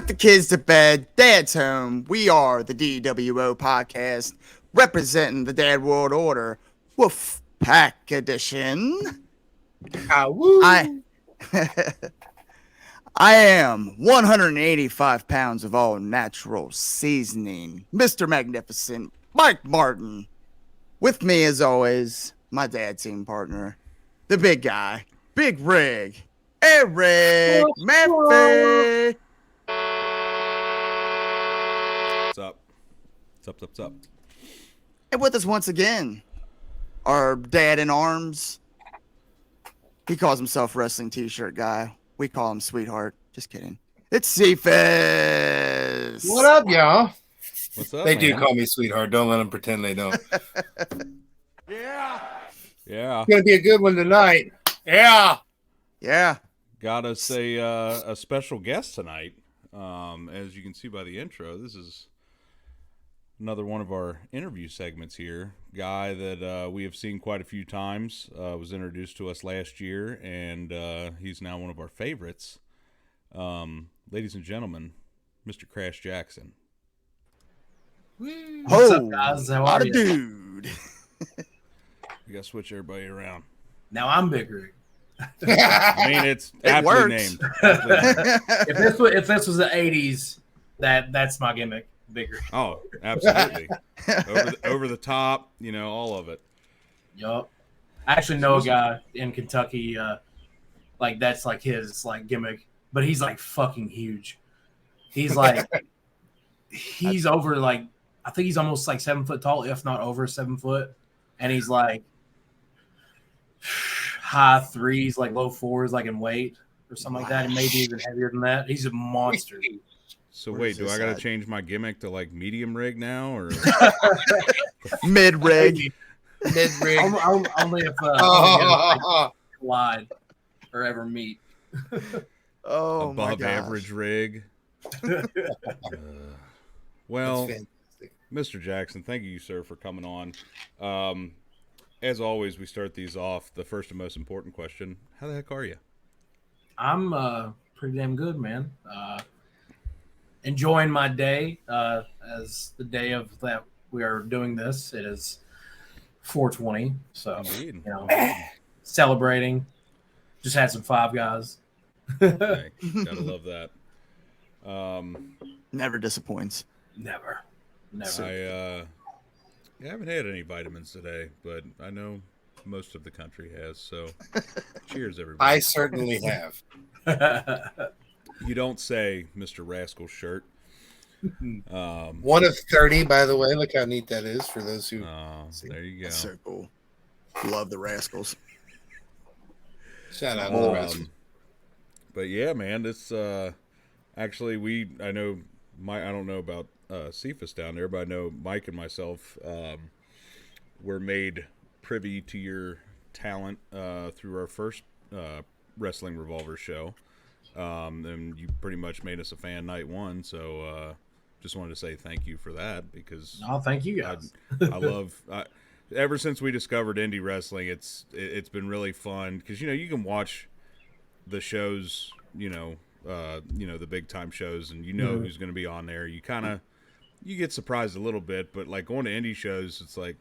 Put the kids to bed. Dad's home. We are the DWO podcast, representing the Dad World Order. Woof Pack Edition. I Woo. I am 185 pounds of all natural seasoning, Mr. Magnificent Mike Martin. With me, as always, my dad team partner, the big guy, Big Rig, Eric Murphy. What's up? What's up? And with us once again, our dad in arms. He calls himself wrestling t-shirt guy. We call him Sweetheart. Just kidding. It's Cephas. What up, y'all? What's up, They man? do call me sweetheart. Don't let them pretend they don't. Yeah. Yeah. It's going to be a good one tonight. Yeah. Yeah. Got us a special guest tonight. As you can see by the intro, this is another one of our interview segments here. Guy that we have seen quite a few times. Was introduced to us last year, and he's now one of our favorites. Ladies and gentlemen, Mr. Crash Jaxon. What's up, guys? How are you? Dude. We got to switch everybody around. Now I'm Big Rig. I mean, it's aptly works. named. Aptly named. If this was the '80s, that's my gimmick, Big Rig. Oh, absolutely. over the top, all of it. Yup. I actually know a guy in Kentucky, like that's like his like gimmick, but he's like fucking huge. He's like he's over like I think he's almost like 7 foot tall, if not over 7 foot, and he's like high threes, like low fours, like in weight or something like that, and maybe even heavier than that. He's a monster. So Where wait, is do this I got to at? change my gimmick to like medium rig now, or Mid rig. Mid-rig. Only if collide or ever meet. Oh, my above gosh. average rig? Well, That's fantastic. Mr. Jackson, thank you, sir, for coming on. As always, we start these off. The first and most important question: how the heck are you? I'm pretty damn good, man. Enjoying my day as the day of that we are doing this. It is 420, so Indeed. celebrating. Just had some Five Guys. Hey, gotta love that. Never disappoints. Never. I haven't had any vitamins today, but I know most of the country has. So, cheers, everybody. I certainly have. You don't say, Mr. Rascal Shirt. 1 of 30, by the way. Look how neat that is for those who. There you go. That's so cool. Love the Rascals. Shout out to the rest. But yeah, man, it's actually I know I don't know about Cephas down there, but I know Mike and myself were made privy to your talent through our first Wrestling Revolver show. And you pretty much made us a fan night one, so just wanted to say thank you for that, because Oh, thank you guys. I love ever since we discovered indie wrestling, it's been really fun, because you can watch the shows, the big time shows, and who's going to be on there. You get surprised a little bit, but like going to indie shows, it's like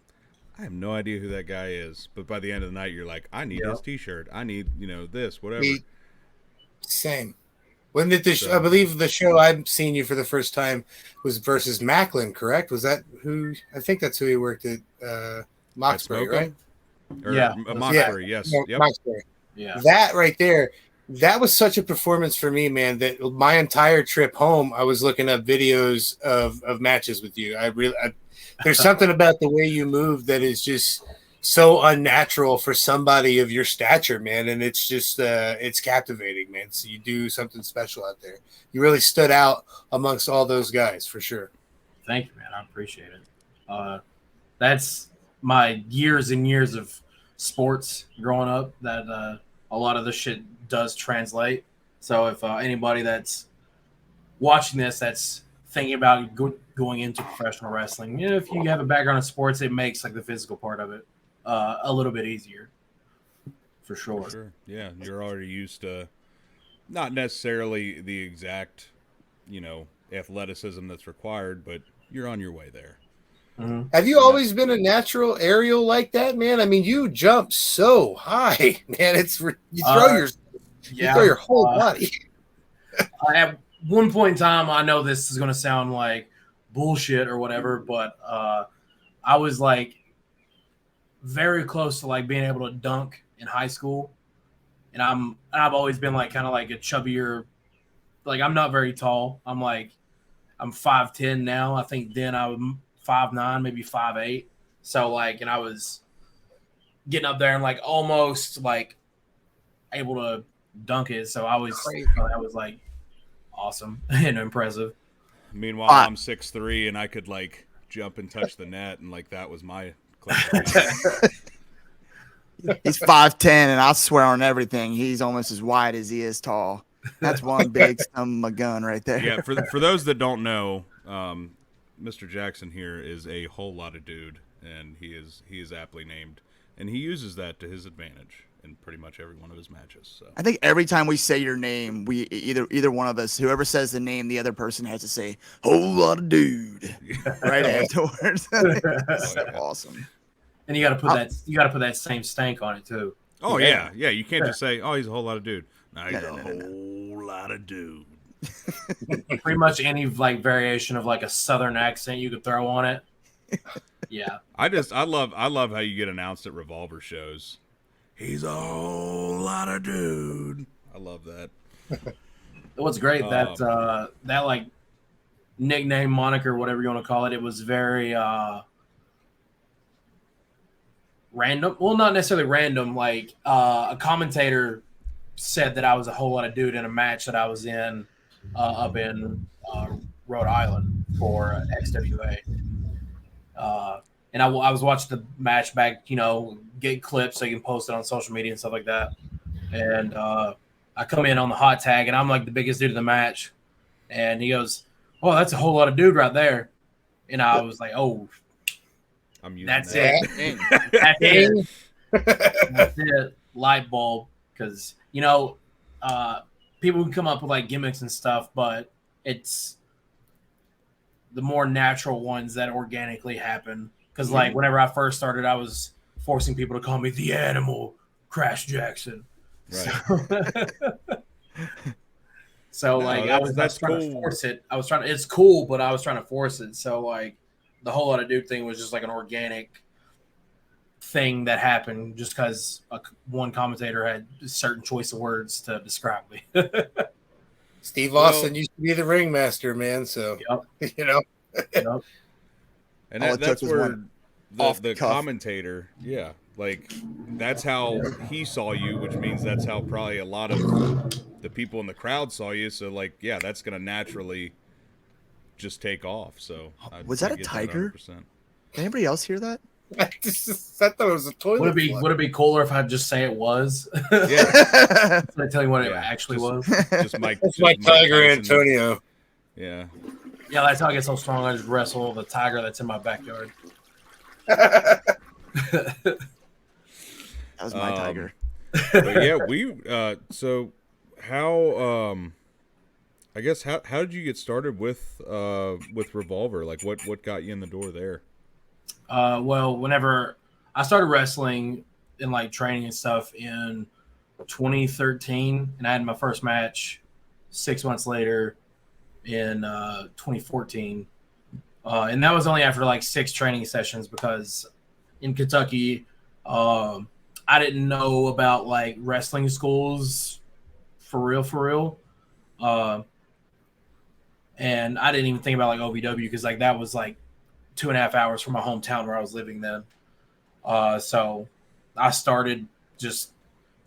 I have no idea who that guy is, but by the end of the night you're like, I need his t-shirt, I need this, whatever. Same. When did this? I believe the show I've seen you for the first time was versus Macklin, correct? Was that who? I think that's who he worked at Moxbury, right? Or, Yeah. Moxbury, yes. Yeah, Yep. Moxbury. Yeah. That right there, that was such a performance for me, man, that my entire trip home, I was looking up videos of matches with you. There's something about the way you move that is just so unnatural for somebody of your stature, man. And it's just, it's captivating, man. So you do something special out there. You really stood out amongst all those guys, for sure. Thank you, man. I appreciate it. That's my years and years of sports growing up that a lot of this shit does translate. So if anybody that's watching this that's thinking about going into professional wrestling, if you have a background in sports, it makes like the physical part of it a little bit easier, for sure. Yeah, you're already used to not necessarily the exact athleticism that's required, but you're on your way there. Mhm. Have you always been a natural aerial like that, man? I mean, you jump so high, man. You throw your whole body. At one point in time, I know this is going to sound like bullshit or whatever, but I was like very close to like being able to dunk in high school, and I've always been like kind of like a chubbier, like I'm not very tall. I'm 5'10" now. I think then I was 5'9", maybe 5'8". So like, and I was getting up there and like almost like able to dunk it. So I was that was like awesome and impressive. Meanwhile, I'm 6'3" and I could like jump and touch the net, and like that was my claim to fame. He's 5'10", and I swear on everything, he's almost as wide as he is tall. That's one big son of a gun right there. Yeah, for those that don't know, Mr. Jackson here is a whole lot of dude, and he is aptly named, and he uses that to his advantage in pretty much every one of his matches. So I think every time we say your name, we either one of us, whoever says the name, the other person has to say "whole lot of dude" right afterwards. That's so awesome. And you got to put that same stank on it too. Oh yeah. You can't just say, "Oh, he's a whole lot of dude." No, he's No. a whole lot of dude. Pretty much any like variation of like a southern accent you could throw on it. Yeah. I love how you get announced at Revolver shows. He's a whole lot of dude. I love that. What's great that like nickname, moniker, whatever you want to call it, it was very random. Well, not necessarily random. Like a commentator said that I was a whole lot of dude in a match that I was in up in Rhode Island for XWA. And I was watching the match back, get clips so you can post it on social media and stuff like that. And I come in on the hot tag, and I'm like the biggest dude in the match. And he goes, "Oh, that's a whole lot of dude right there." And I was like, "Oh, I'm using that's that. it. That's it. That's it. Light bulb." Because, people can come up with like gimmicks and stuff, but it's the more natural ones that organically happen. Because like whenever I first started, I was forcing people to call me the Animal Crash Jaxon. Right. So No, like I was trying to force it. It's cool, but I was trying to force it. So like the whole lot of dude thing was just like an organic thing that happened just because one commentator had a certain choice of words to describe me. Steve Austin used to be the ringmaster, man. So Yep. And All it that's took was where one the off the cuff. commentator, like that's how he saw you, which means that's how probably a lot of the people in the crowd saw you. So like, yeah, that's gonna naturally just take off. So Was that a get tiger? 100%. Did anybody else hear that? I thought it was a toilet. Would it be cooler if I just say it was? Yeah, Did I tell you what it Yeah, actually just- was? just Mike. That's just my Mike Tiger Tyson. Antonio. Yeah. Yeah, that's how I get so strong. I just wrestle the tiger that's in my backyard. That was my tiger. But yeah, we so how I guess how did you get started with Revolver? Like what got you in the door there? Well, whenever I started wrestling and like training and stuff in 2013, and I had my first match 6 months later in 2014, and that was only after like 6 training sessions because in Kentucky, I didn't know about like wrestling schools for real. And I didn't even think about like OVW because like that was like 2.5 hours from my hometown where I was living then. So I started just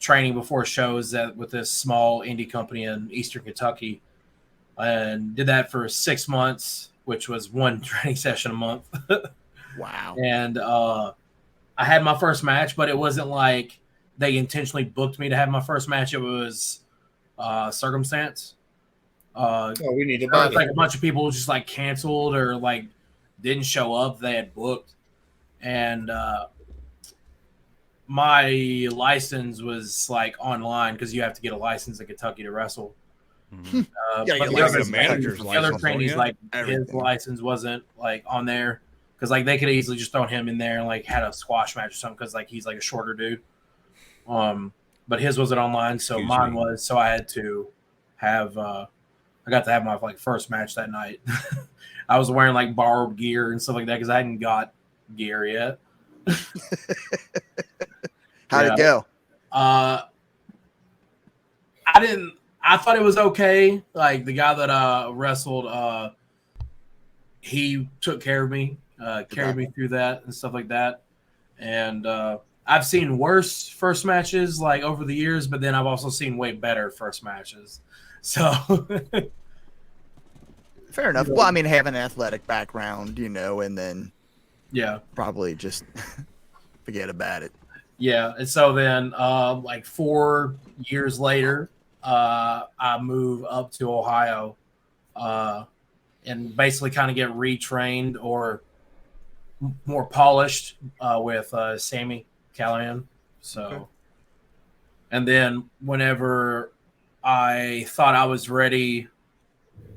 training before shows with this small indie company in Eastern Kentucky, and did that for 6 months, which was one training session a month. Wow. And I had my first match, but it wasn't like they intentionally booked me to have my first match. It was circumstance. We need to There buy was like a bunch of people just like canceled or like didn't show up. They had booked, and my license was like online because you have to get a license in Kentucky to wrestle. Yeah, But you the like other, a manager's the other license, don't trainees, you? like his Everything. license wasn't like on there because like they could easily just thrown him in there and like had a squash match or something because like he's like a shorter dude. But his wasn't online, so Excuse mine me. was. So I had to have. I got to have my like first match that night. I was wearing like borrowed gear and stuff like that because I hadn't got gear yet. How'd it go? I didn't. I thought it was okay. Like the guy that wrestled, he took care of me, carried me through that and stuff like that. And I've seen worse first matches like over the years, but then I've also seen way better first matches. So Fair enough. Well, I mean, have an athletic background, and then yeah, probably just forget about it. yeah. And so then, like 4 years later, I move up to Ohio, and basically kind of get retrained or more polished with Sammy Callahan. So, Okay. and then whenever I thought I was ready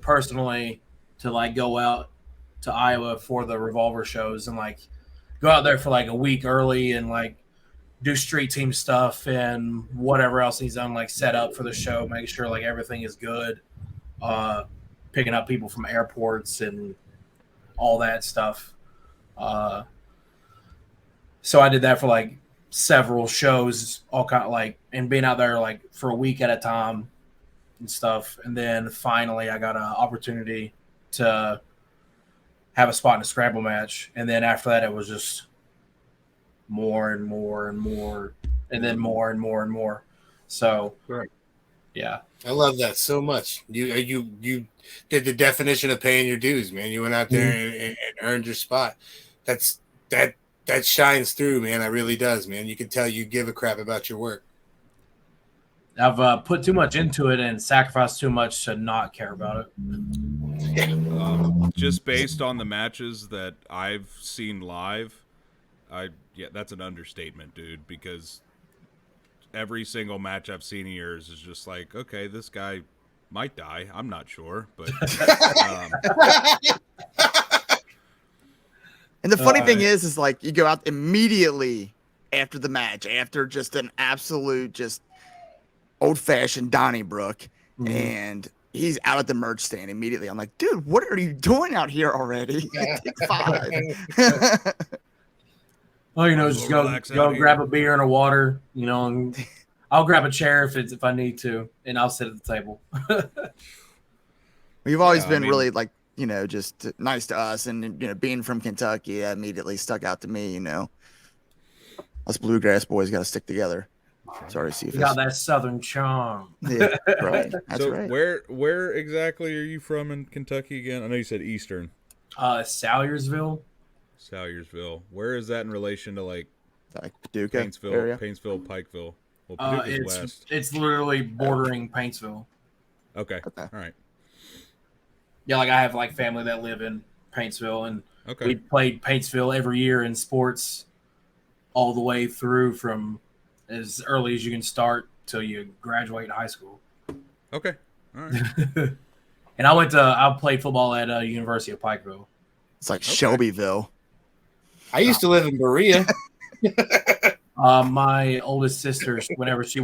personally to like go out to Iowa for the Revolver shows and like go out there for like a week early and like do street team stuff and whatever else he's done, like set up for the show, make sure like everything is good, picking up people from airports and all that stuff. So I did that for like several shows, all kind of like, and being out there like for a week at a time and stuff. And then finally I got an opportunity to have a spot in a scramble match. And then after that, it was just more and more and more, and then more and more and more. So, Right. Yeah. I love that so much. You did the definition of paying your dues, man. You went out there and earned your spot. That shines through, man. It really does, man. You can tell you give a crap about your work. I've put too much into it and sacrificed too much to not care about it. Just based on the matches that I've seen live, that's an understatement, dude, because every single match I've seen of yours is just like, okay, this guy might die. I'm not sure, but And the funny thing is like you go out immediately after the match, after just an absolute just old-fashioned Donnybrook, and he's out at the merch stand immediately. I'm like, dude, what are you doing out here already? Take 5. Oh, Might as just well go relax go out grab here. a beer and a water, and I'll grab a chair if I need to, and I'll sit at the table. You've always Yeah, I been mean- really like, just nice to us, and being from Kentucky, that immediately stuck out to me. Us bluegrass boys got to stick together. Sorry, Cephas. You got that southern charm. Yeah, right. That's so right. where exactly are you from in Kentucky again? I know you said Eastern. Salyersville. Salyersville. Where is that in relation to like Like Paducah Paintsville, area. Pikeville? Well, Paducah's west. It's literally bordering Paintsville. Okay. Okay. All right. Yeah, like I have like family that live in Paintsville, and Okay. we played Paintsville every year in sports, all the way through from as early as you can start till you graduate high school. Okay. All right. And I played football at University of Pikeville. It's like Shelbyville. I used to live in Berea. My oldest sister, whenever she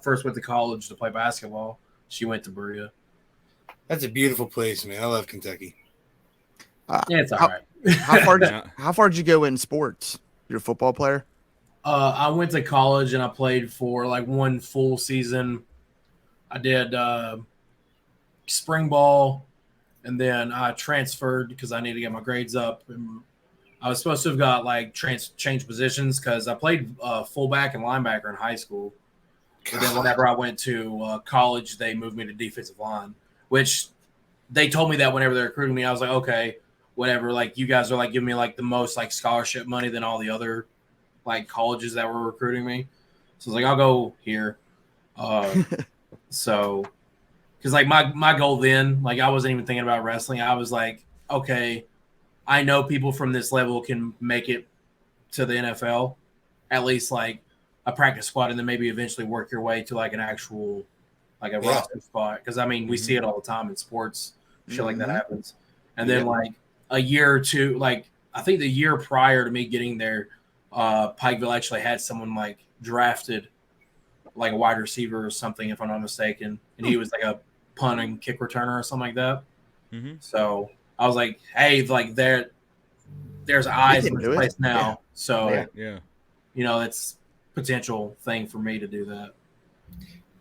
first went to college to play basketball, she went to Berea. That's a beautiful place, man. I love Kentucky. Yeah, it's all how, right. how far did you go in sports? You're a football player? I went to college and I played for like one full season. I did spring ball, and then I transferred because I needed to get my grades up. And I was supposed to have got like change positions because I played fullback and linebacker in high school. But then whenever I went to college, they moved me to defensive line, which they told me that whenever they're recruiting me, I was like, okay, whatever. Like you guys are like giving me like the most like scholarship money than all the other like colleges that were recruiting me. So I was like, I'll go here. So, because like my goal then, like I wasn't even thinking about wrestling. I was like, okay, I know people from this level can make it to the NFL, at least like a practice squad, and then maybe eventually work your way to like an actual like a Yeah. roster spot. Because I mean, we see it all the time in sports, shit like that happens. And then like a year or two, like I think the year prior to me getting there, Pikeville actually had someone like drafted like a wide receiver or something, if I'm not mistaken, and he was like a punt and kick returner or something like that. Mm-hmm. So I was like, hey, like there's eyes in can this do it. place now. So Yeah. you know, it's potential thing for me to do that.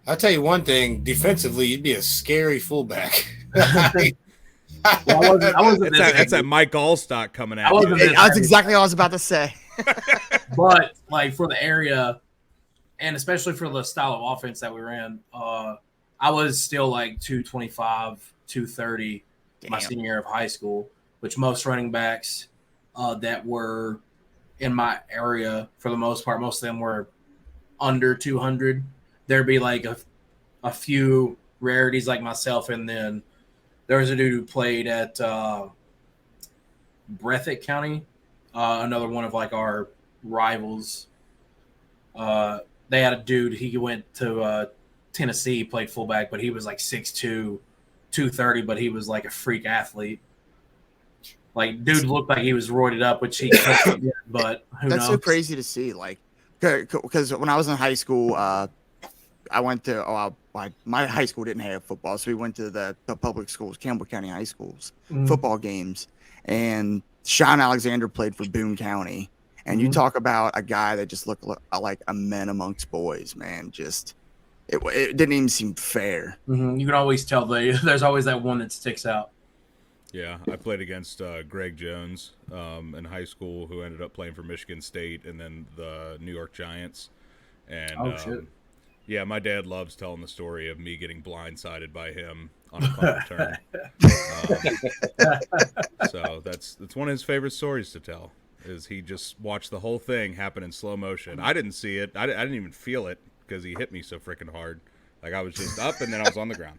I'll tell you one thing. Defensively, you'd be a scary fullback. Well, I wasn't That's that Mike Allstock coming at I wasn't you. this That's heavy, exactly what I was about to say. but like for the area, and especially for the style of offense that we ran, I was still like 225, 230 my Damn. senior year of high school, which most running backs that were in my area, for the most part, most of them were under 200. There'd be like a few rarities like myself, and then there was a dude who played at Breathitt County, another one of like our rivals. They had a dude, he went to Tennessee, played fullback, but he was like 6'2", 230, but he was like a freak athlete. Like, dude looked like he was roided up, which he couldn't get, but who That's knows? so crazy to see. Like, because when I was in high school, I went to my high school didn't have football, so we went to the public schools, Campbell County high schools, football games, and Sean Alexander played for Boone County. And you talk about a guy that just looked like a man amongst boys, man. Just it didn't even seem fair. You can always tell there's always that one that sticks out. Yeah, I played against Greg Jones in high school, who ended up playing for Michigan State and then the New York Giants. And Shit. yeah, my dad loves telling the story of me getting blindsided by him on a punt return. So that's one of his favorite stories to tell. Is he just watched the whole thing happen in slow motion. I didn't see it. I didn't even feel it because he hit me so freaking hard. Like, I was just up and then I was on the ground.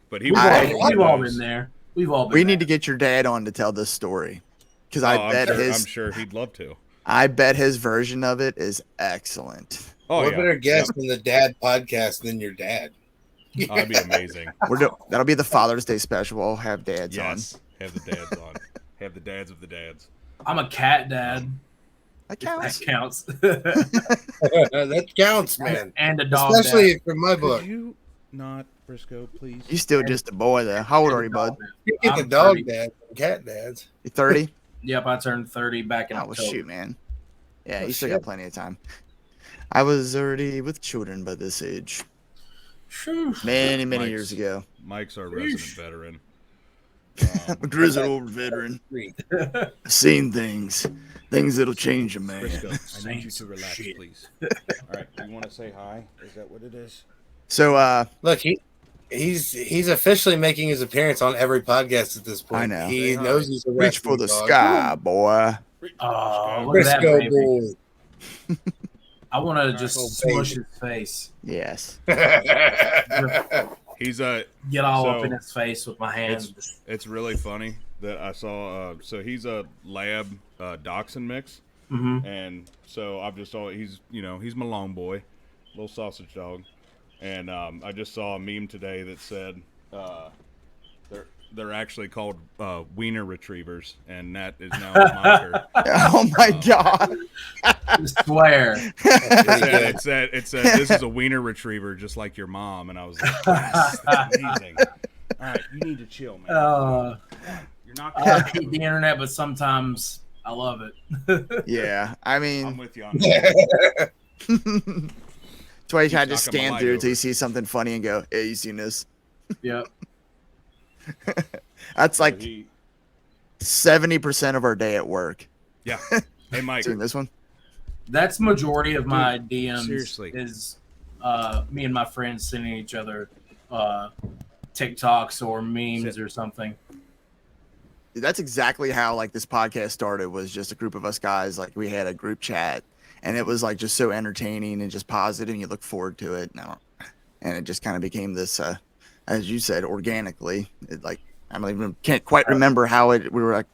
But he was We've all been there. We've all been We there. need to get your dad on to tell this story, because I'm sure he'd love to. I bet his version of it is excellent. Oh, What yeah. better guest than the dad podcast than your dad? Oh, that'd be amazing. That'll be the Father's Day special. We'll have dads Yes. Have the dads on. Have the dads of the dads. I'm a cat dad. That That counts. counts. That counts, man. And a dog Especially dad. from my book. Could you not, Briscoe, please? You still just a boy though. How old are you, bud? You get the I'm dog 30. dads and cat dads. You 30? Yep, I turned 30 back in Oh, well, October. shoot, man. Yeah, Oh, you still shit. got plenty of time. I was already with children by this age. Phew. Many Mike's- years ago. Mike's our resident veteran. I'm a grizzled old veteran. Seen things that'll change a man. Briscoe, I need you to relax, Shit. please. All right, you want to say hi? Is that what it is? So, Look, he's officially making his appearance on every podcast at this point. I know. He Say knows he's a reach for rescue the dog. sky, boy. Oh, look at that, Briscoe baby. boy. I want to just Oh, smush baby. his face. Yes. He's a. Get all So, up in his face with my hands. It's really funny that I saw. So he's a lab dachshund mix, Mm-hmm. and so I've just saw he's my long boy, little sausage dog, and I just saw a meme today that said they're actually called wiener retrievers, and that is now a moniker. Oh my God. I swear. It said this is a wiener retriever just like your mom, and I was like, yes, that's amazing. All right, you need to chill, man. You're not I hate the internet, but sometimes I love it. Yeah. I I'm mean, with you on that. that's why you kind of just He's knocking my stand light through over. until you see something funny and go, hey, you seen this? Yep. That's like He- 70% of our day at work. yeah. Hey, Mike. Seen this one? That's majority of my DMs. seriously. Is me and my friends sending each other TikToks or memes Shit. or something. Dude, that's exactly how like this podcast started, was just a group of us guys. Like, we had a group chat, and it was like just so entertaining and just positive, and you look forward to it. And it just kind of became this, as you said, organically. It, like, can't quite remember how we were like,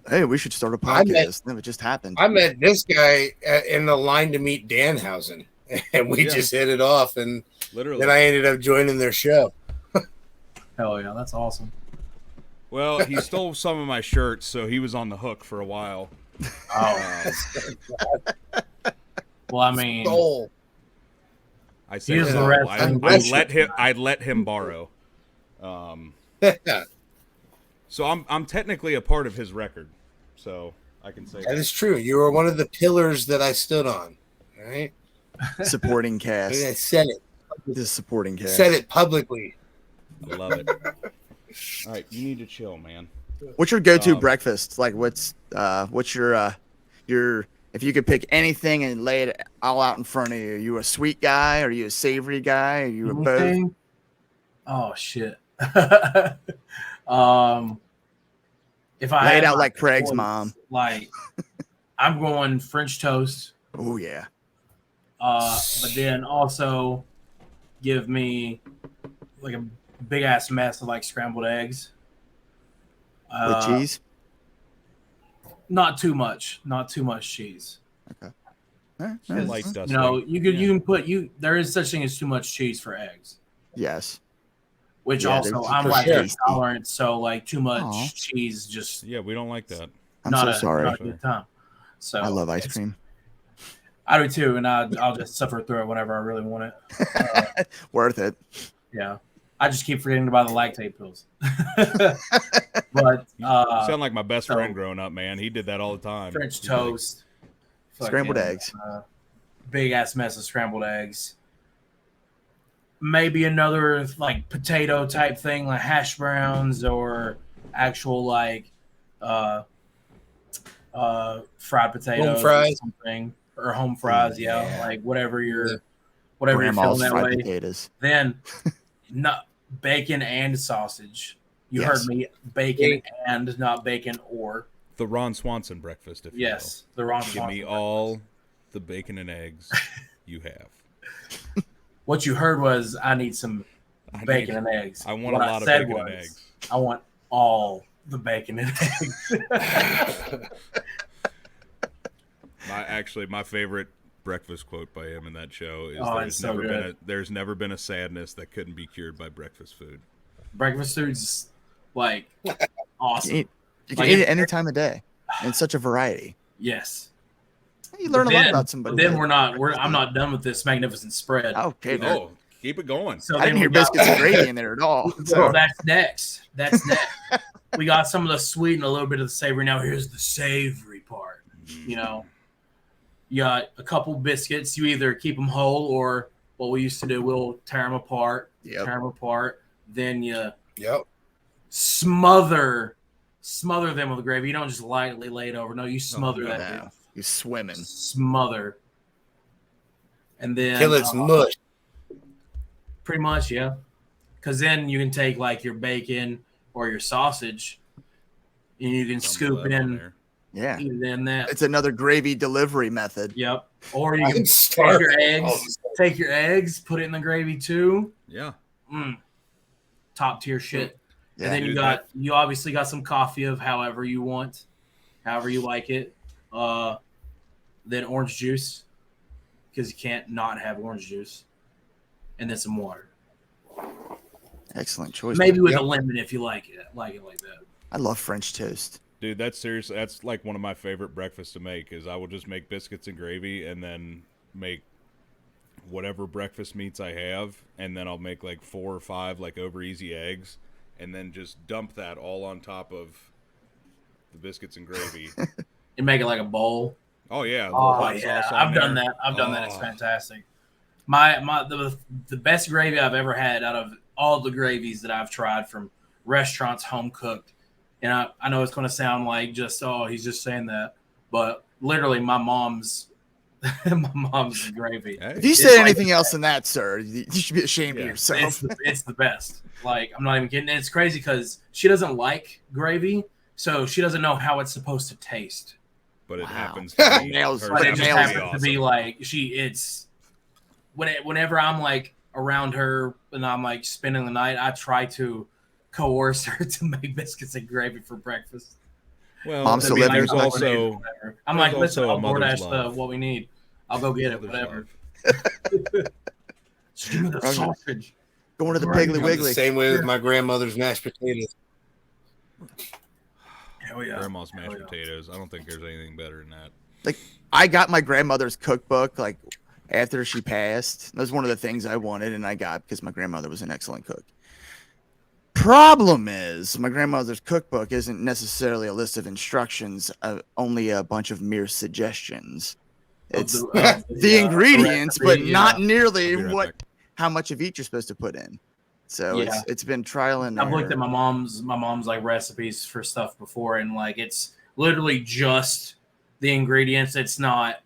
hey, we should start a I met- podcast. And it just happened. I met this guy in the line to meet Danhausen, and we Yeah. just hit it off. And Literally. Then I ended up joining their show. Hell yeah, that's awesome. Well, he stole some of my shirts, so he was on the hook for a while. Oh, well, I mean, Soul. I said, He was the no, wrestling I let him borrow. That So I'm technically a part of his record, so I can say that. is true. You were one of the pillars that I stood on. All right. Supporting I cast. said it. This supporting cast. Said it publicly. I love it. All right, you need to chill, man. What's your go-to Um, breakfast? Like, what's your if you could pick anything and lay it all out in front of you? Are you a sweet guy? Are you a savory guy? Are you a both? anything? Oh shit. If I Lay it had out my like Craig's choice, mom. like I'm going French toast. Oh yeah. But then also give me like a big ass mess of like scrambled eggs. With cheese. Not too much cheese. Okay. All right. I like You dusting. know, you can put there is such thing as too much cheese for eggs. Yes. Which Yeah, also they're I'm for lactose sure. intolerant, so like too much Aw. cheese just Yeah, we don't like that. I'm not so a sorry. not a good time. So I love ice cream. I do too, and I'll just suffer through it whenever I really want it. Worth it. Yeah, I just keep forgetting to buy the lactate pills. But You sound like my best so- friend growing up, man. He did that all the time. French He'd be like, toast, Scrambled fucking, eggs. big ass mess of scrambled eggs. Maybe another like potato type thing, like hash browns or actual like fried potatoes, fries. or something, or home fries. Yeah, yeah. like whatever you're Grandma's feeling that fried way. potatoes. Then, not bacon and sausage. You Yes. heard me, bacon and not bacon or. the Ron Swanson breakfast, if Yes, the wrong you will. Give me all the bacon and eggs you have. What you heard was I need some I bacon need- and eggs. I want What a lot of said bacon and was, eggs. I want all the bacon and eggs. My favorite breakfast quote by him in that show is Oh, it's so good. there's never been a sadness that couldn't be cured by breakfast food. Breakfast food's like awesome. You can Like, eat it any time of day. And it's such a variety. Yes. You learn a lot about But somebody. then I'm not done with this magnificent spread. Okay. then. Oh, keep it going. So I then didn't hear we got- biscuits and gravy in there at all. So So that's next. That's next. We got some of the sweet and a little bit of the savory. Now here's the savory part. You know, you got a couple biscuits. You either keep them whole or what we used to do, we'll tear them apart. Yep. Tear them apart. Then you Yep. smother them with gravy. You don't just lightly lay it over. No, you smother that. no. bitch. You're swimming. Smother. And then Till it's mush. pretty much, yeah. Because then you can take like your bacon or your sausage, and you can Dump scoop that on in, there. Yeah. eat it in that. It's another gravy delivery method. Yep. Or you can I'm take starving. your eggs, put it in the gravy too. Yeah. Top tier shit. Yeah. And then dude, you obviously got some coffee of however you want, however you like it. Then orange juice, because you can't not have orange juice, and then some water. Excellent choice. Maybe with Yep. a lemon if you like it like that. I love French toast. Dude, that's like one of my favorite breakfasts to make is I will just make biscuits and gravy and then make whatever breakfast meats I have, and then I'll make like 4 or 5 like over easy eggs, and then just dump that all on top of the biscuits and gravy. And make it like a bowl. Oh yeah, a little Oh hot yeah, sauce on I've done there. that. I've done that. It's Oh. fantastic. The best gravy I've ever had out of all the gravies that I've tried from restaurants, home cooked. And I know it's going to sound like just he's just saying that, but literally my mom's gravy. Hey, If you It's said like- anything else than that, sir, you should be ashamed of Yeah. yourself. It's the best. Like I'm not even kidding. And it's crazy because she doesn't like gravy, so she doesn't know how it's supposed to taste. but it Wow. happens to be Nails- her But it Nails just it. sounds happens to be like it's whenever I'm like around her and I'm like spending the night, I try to coerce her to make biscuits and gravy for breakfast. Well, Mom's I still mean, living. there's Like, also whatever. I'm there's like, listen, also a I'll mother's DoorDash love. what we need. I'll go get it, mother's whatever. love. Just give me the sausage. Going to the Right. Piggly I'm the Wiggly. same way with my grandmother's mashed potatoes. Hell yeah. Grandma's mashed Hell yeah. potatoes. I don't think there's anything better than that. Like, I got my grandmother's cookbook like after she passed. That was one of the things I wanted, and I got because my grandmother was an excellent cook. Problem is, my grandmother's cookbook isn't necessarily a list of instructions, only a bunch of mere suggestions. It's the ingredients, recipe, but not nearly I'll be right what back. how much of each you're supposed to put in. So Yeah. it's been trial and I've error. looked at my mom's like recipes for stuff before, and like it's literally just the ingredients. It's not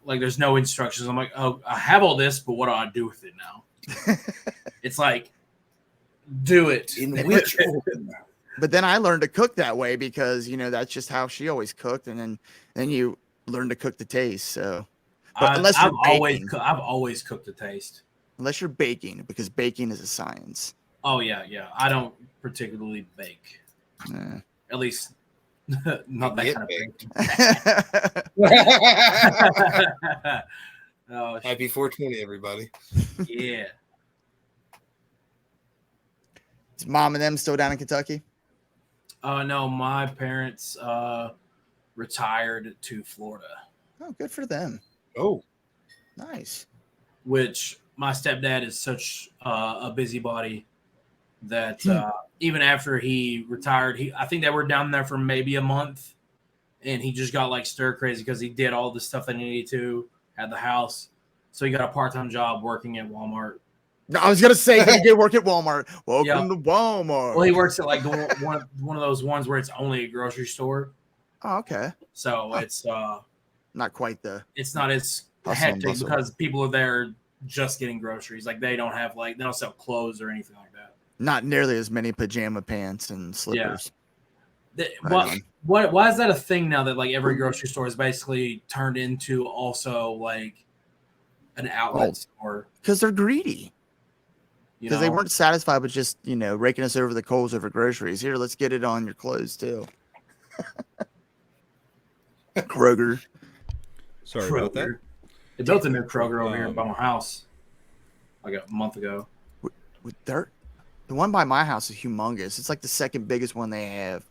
like there's no instructions. I'm like, oh, I have all this, but what do I do with it now? It's like, do it. In which order? But then I learned to cook that way because that's just how she always cooked, and then you learn to cook the taste. So, but unless I've you're baking, always cooked the taste. unless you're baking, because baking is a science. Oh yeah. I don't particularly bake. At least not that Get kind of bake. Oh Happy 420, everybody. yeah. Is mom and them still down in Kentucky? No, my parents retired to Florida, Oh, good for them. Oh, Nice. which my stepdad is such a busybody that even after he retired, I think they were down there for maybe a month, and he just got like stir crazy because he did all the stuff that he needed to at the house. So he got a part-time job working at Walmart. No, I was gonna say he did work at Walmart. Welcome Yeah. to Walmart. Well, he works at like one of those ones where it's only a grocery store. Oh, okay. So it's Not quite the. not as Hustle and hectic bustle. because people are there just getting groceries. Like they don't sell clothes or anything like that. Not nearly as many pajama pants and slippers. Right Why is that a thing now that like every grocery store is basically turned into also like an outlet store? Because they're greedy. Because they weren't satisfied with just raking us over the coals over groceries. Here, let's get it on your clothes too. Kroger. Sorry about that. They built a new Kroger over here by my house like a month ago. With dirt. The one by my house is humongous. It's like the second biggest one they have,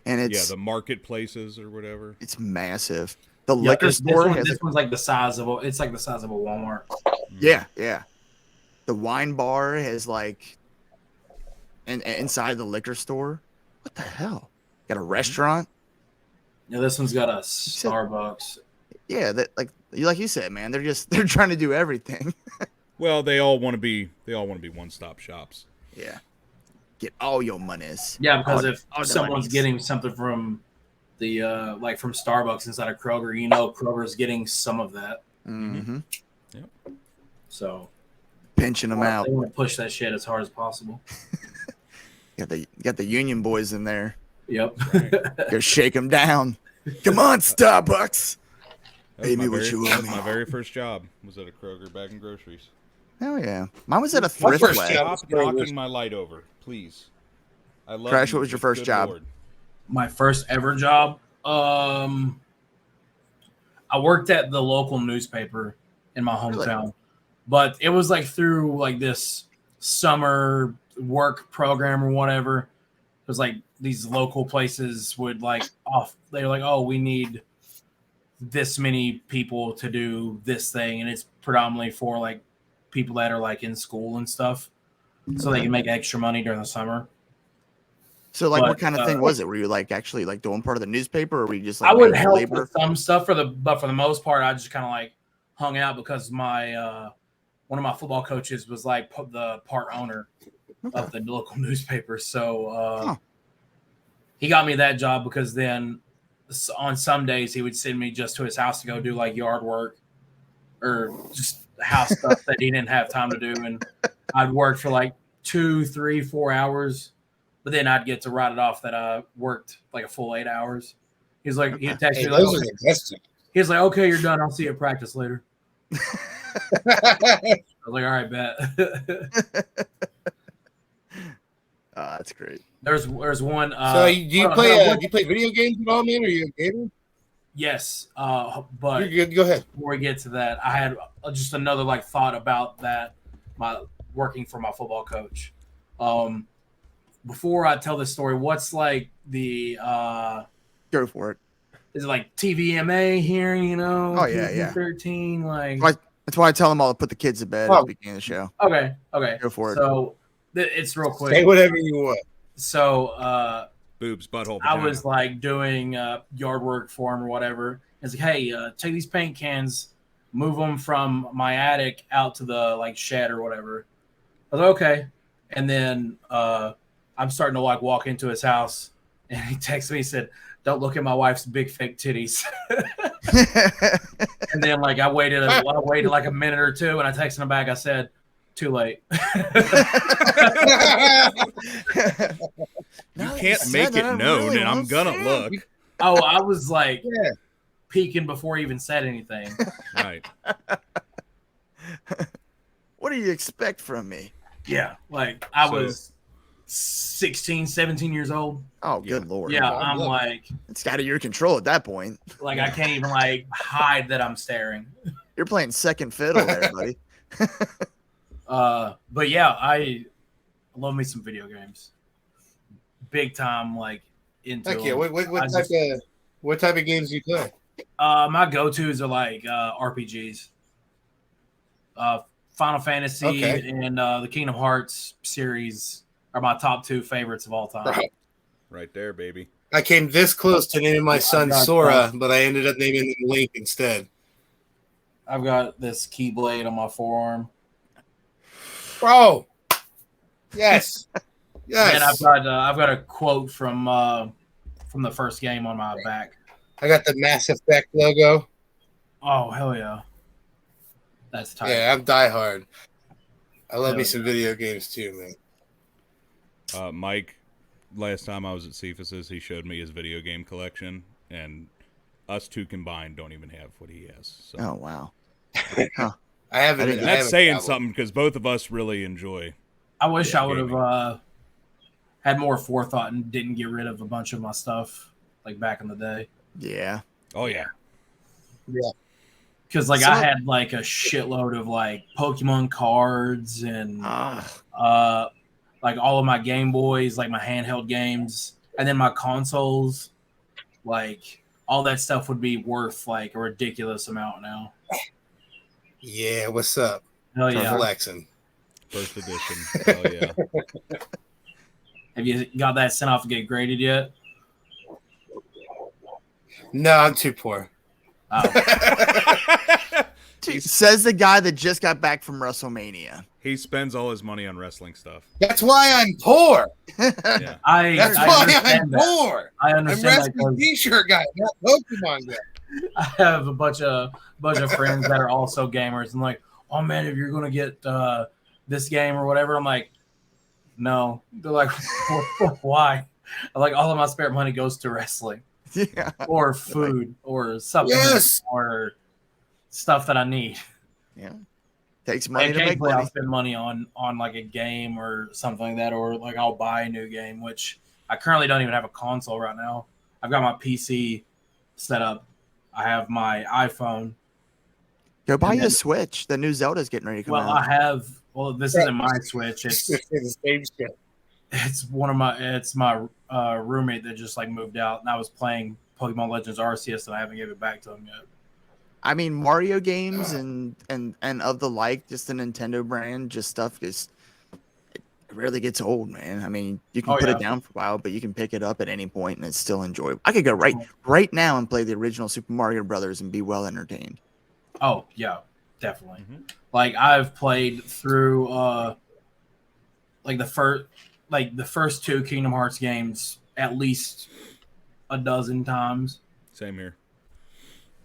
and it's the marketplaces or whatever. It's massive. The liquor store has this one's like the size of a Walmart. Yeah. The wine bar has like, and inside the liquor store, what the hell? Got a restaurant. Yeah, this one's got a Starbucks. Yeah, that like you said, man. They're trying to do everything. Well, they all want to be one-stop shops. Yeah, get all your monies. Yeah, because if all the someone's monies. getting something from the like from Starbucks inside of Kroger, Kroger's getting some of that. Mm-hmm. Yep. So Pinching them out. They want to push that shit as hard as possible. Got the union boys in there. Yep. Go shake them down. Come on, Starbucks. That Pay me what you owe me. My very first job was at a Kroger bagging groceries. Hell yeah. Mine was at a My thrift first lab. job- Stop knocking my light over, please. I love Crash, you, what was your but first good job? Lord. My first ever job. I worked at the local newspaper in my hometown, but it was like through like this summer work program or whatever. It was like these local places would they were like, oh, we need this many people to do this thing, and it's predominantly for like people that are like in school and stuff, so they can make extra money during the summer. So like, But, what kind of thing was it? Were you like actually like doing part of the newspaper, or were you just like I would manual help labor? with some stuff but for the most part, I just kind of like hung out because my one of my football coaches was like the part owner of the local newspaper, so he got me that job because then on some days he would send me just to his house to go do like yard work or just house stuff that he didn't have time to do, and I'd work for like 2, 3, 4 hours. But then I'd get to write it off that I worked like a full 8 hours. He's like, he texted Hey, me like, those are the best. he's like, okay, you're done. I'll see you at practice later. I was like, all right, bet. That's great. there's one. So do you play video games at all, man? Are you a gamer? Yes, but You're good. Go ahead. before we get to that, I had just another like thought about that. my working for my football coach. Before I tell this story, what's like the Go for it. is it like TVMA here? You know, Oh, yeah. 13. Like That's why I tell them all to put the kids to bed at the beginning of the show. okay. Go for it. So it's real quick. Say whatever you want. So Boobs, butthole. I vagina. was like doing yard work for him or whatever. It's like, hey, take these paint cans, move them from my attic out to the like shed or whatever. I was like, okay. And then I'm starting to like walk into his house, and he texts me. He said, "Don't look at my wife's big fake titties." And then like I waited like a minute or two, and I texted him back. I said, "Too late." You can't make it known, and I'm gonna look. Oh, I was like peeking before he even said anything. Right. What do you expect from me? Yeah, like I was 16, 17 years old. Oh, good Lord. Yeah, I'm like, It's out of your control at that point. like I can't even like hide that I'm staring. You're playing second fiddle there, buddy. But yeah, I love me some video games. Big time, like into Heck yeah. them. What type of games do you play? My go-tos are like RPGs. Final Fantasy and the Kingdom Hearts series are my top two favorites of all time. Right there, baby. I came this close to naming my son got Sora, but I ended up naming him Link instead. I've got this Keyblade on my forearm. Bro. Yes. Yes. And I've got a quote from the first game on my back. I got the Mass Effect logo. Oh hell yeah. That's tight. Yeah, I'm diehard. I love me Yeah. some video games too, man. Mike, last time I was at Cephas's, he showed me his video game collection, and us two combined don't even have what he has. So. Oh, wow. I haven't. And That's saying something because both of us really enjoy. I wish I would have had more forethought and didn't get rid of a bunch of my stuff like back in the day. Yeah. Oh, yeah. Yeah. Because like I had like a shitload of like Pokemon cards and like all of my Game Boys, like my handheld games, and then my consoles. Like all that stuff would be worth like a ridiculous amount now. Yeah, what's up? Hell yeah. Flexing. First edition. Oh, yeah. Have you got that sent off to get graded yet? No, I'm too poor. Says the guy that just got back from WrestleMania. He spends all his money on wrestling stuff. That's why I'm poor. Yeah. That's I why understand I'm that. poor. I I'm understand that wrestling 'cause t-shirt guy, not Pokemon guy. I have a bunch of friends that are also gamers and like, oh man, if you're gonna get this game or whatever, I'm like, no. They're like, why? I'm like, all of my spare money goes to wrestling Yeah. or food or supplements Yes. or stuff that I need. Yeah. Takes money to make Occasionally I'll money. spend money on like a game or something like that, or like I'll buy a new game, which I currently don't even have a console right now. I've got my PC set up. I have my iPhone. Go buy you a Switch. The new Zelda's getting ready to come Well, out. this isn't my Switch. It's the same shit. it's my roommate that just like moved out, and I was playing Pokemon Legends Arceus, and I haven't given it back to him yet. I mean, Mario games and of the like, just the Nintendo brand, just stuff it really gets old, man. I mean, you can put it down for a while, but you can pick it up at any point and it's still enjoyable. I could go right now and play the original Super Mario Brothers and be well entertained. Oh yeah, definitely. Mm-hmm. Like I've played through like the first two Kingdom Hearts games at least a dozen times. Same here.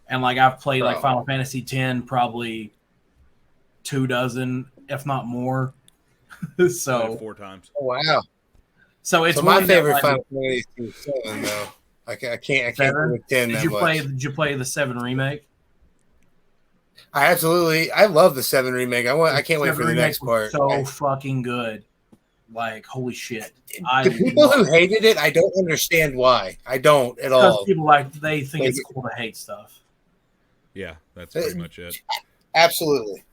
And like I've played like Final Fantasy X probably 24, if not more. So 4 times. Oh, wow. So it's my favorite Final Fantasy is 7 though. I can't go with 10 that much. Did you play the 7 remake? I love the 7 remake. I can't wait for the next part. So fucking good. Like holy shit. The people who hated it, I don't understand why. I don't at all. People they think it's cool to hate stuff. Yeah, that's pretty much it. Absolutely.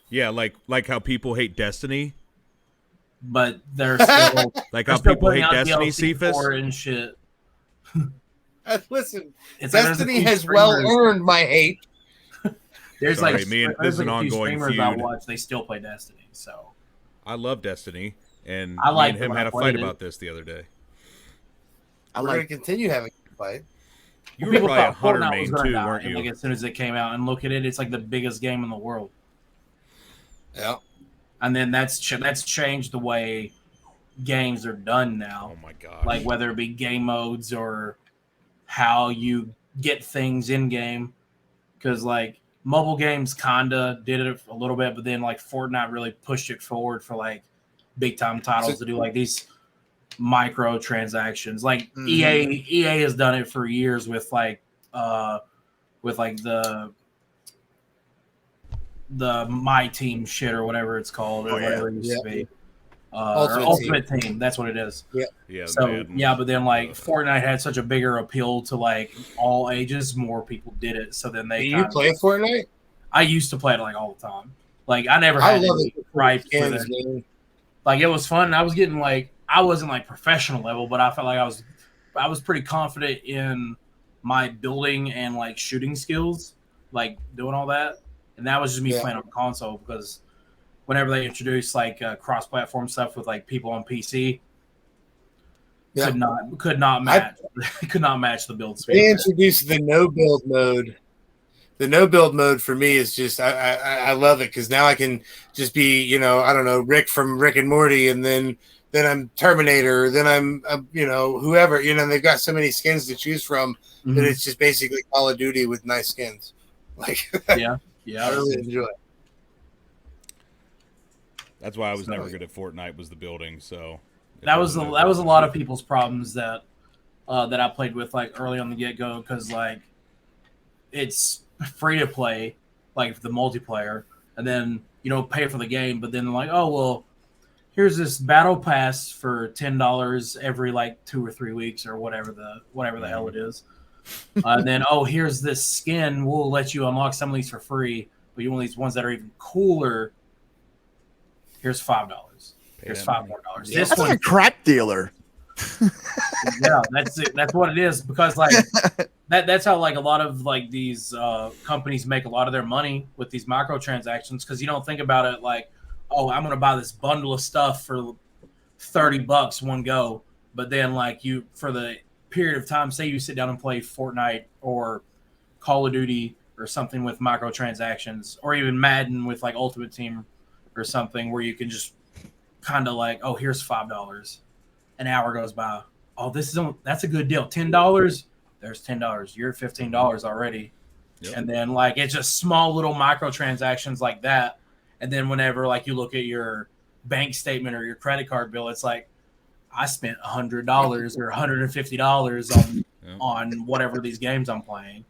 Yeah, like how people hate Destiny. but they're still Like they're how still people putting hate out Destiny, DLC Cephas. for it and shit. Listen, It's like there's a Destiny few has well streamers- earned my hate. There's Sorry, like me and- there's this is like an a few ongoing streamers I feud. watch. They still play Destiny, so I love Destiny, and I me liked and it him when had I a fight played it. about this the other day. I We're going to like. continue having a fight. You were people probably a thought hunter Fortnite main was gonna too, die, weren't and, you? like as soon as it came out, and look at it, it's like the biggest game in the world. Yeah. And then that's changed the way games are done now. Oh my god! Like whether it be game modes or how you get things in game, because like mobile games kinda did it a little bit, but then like Fortnite really pushed it forward for like big time titles to do like these micro transactions. Like EA has done it for years with like the My Team shit or whatever it's called or whatever it used to be. Ultimate Team. That's what it is. Yeah. So Madden. but then like Fortnite had such a bigger appeal to like all ages, more people did it. So then they Do you play Fortnite? I used to play it like all the time. Like I never I had love any it. gripes with Skins, it. man. Like it was fun. I was getting like I wasn't like professional level, but I felt like I was pretty confident in my building and like shooting skills, like doing all that. And that was just me playing on console because whenever they introduced like cross-platform stuff with like people on PC, could not match the build speed. They introduced the no build mode. The no build mode for me is just I love it because now I can just be I don't know Rick from Rick and Morty, and then I'm Terminator, then I'm whoever they've got so many skins to choose from that it's just basically Call of Duty with nice skins. Like yeah, I really enjoy it. That's why I was never good at Fortnite. Was the building so. That was a lot of people's problems that I played with like early on the get go because like it's free to play like the multiplayer and then you don't pay for the game, but then like, oh well, here's this battle pass for $10 every like 2 or 3 weeks or whatever the hell it is. Then here's this skin, we'll let you unlock some of these for free, but you want these ones that are even cooler. Here's $5. Here's $5 more. That's like a crap dealer. Yeah, that's it. That's what it is because like that's how like a lot of like these companies make a lot of their money with these microtransactions because you don't think about it like, oh, I'm gonna buy this bundle of stuff for $30 one go, but then like you for the period of time, say you sit down and play Fortnite or Call of Duty or something with microtransactions, or even Madden with like Ultimate Team or something where you can just kind of like, oh, here's $5. An hour goes by. Oh, that's a good deal. $10. There's $10. You're $15 already. Yep. And then like it's just small little microtransactions like that. And then whenever like you look at your bank statement or your credit card bill, it's like I spent $100 or $150 on whatever these games I'm playing.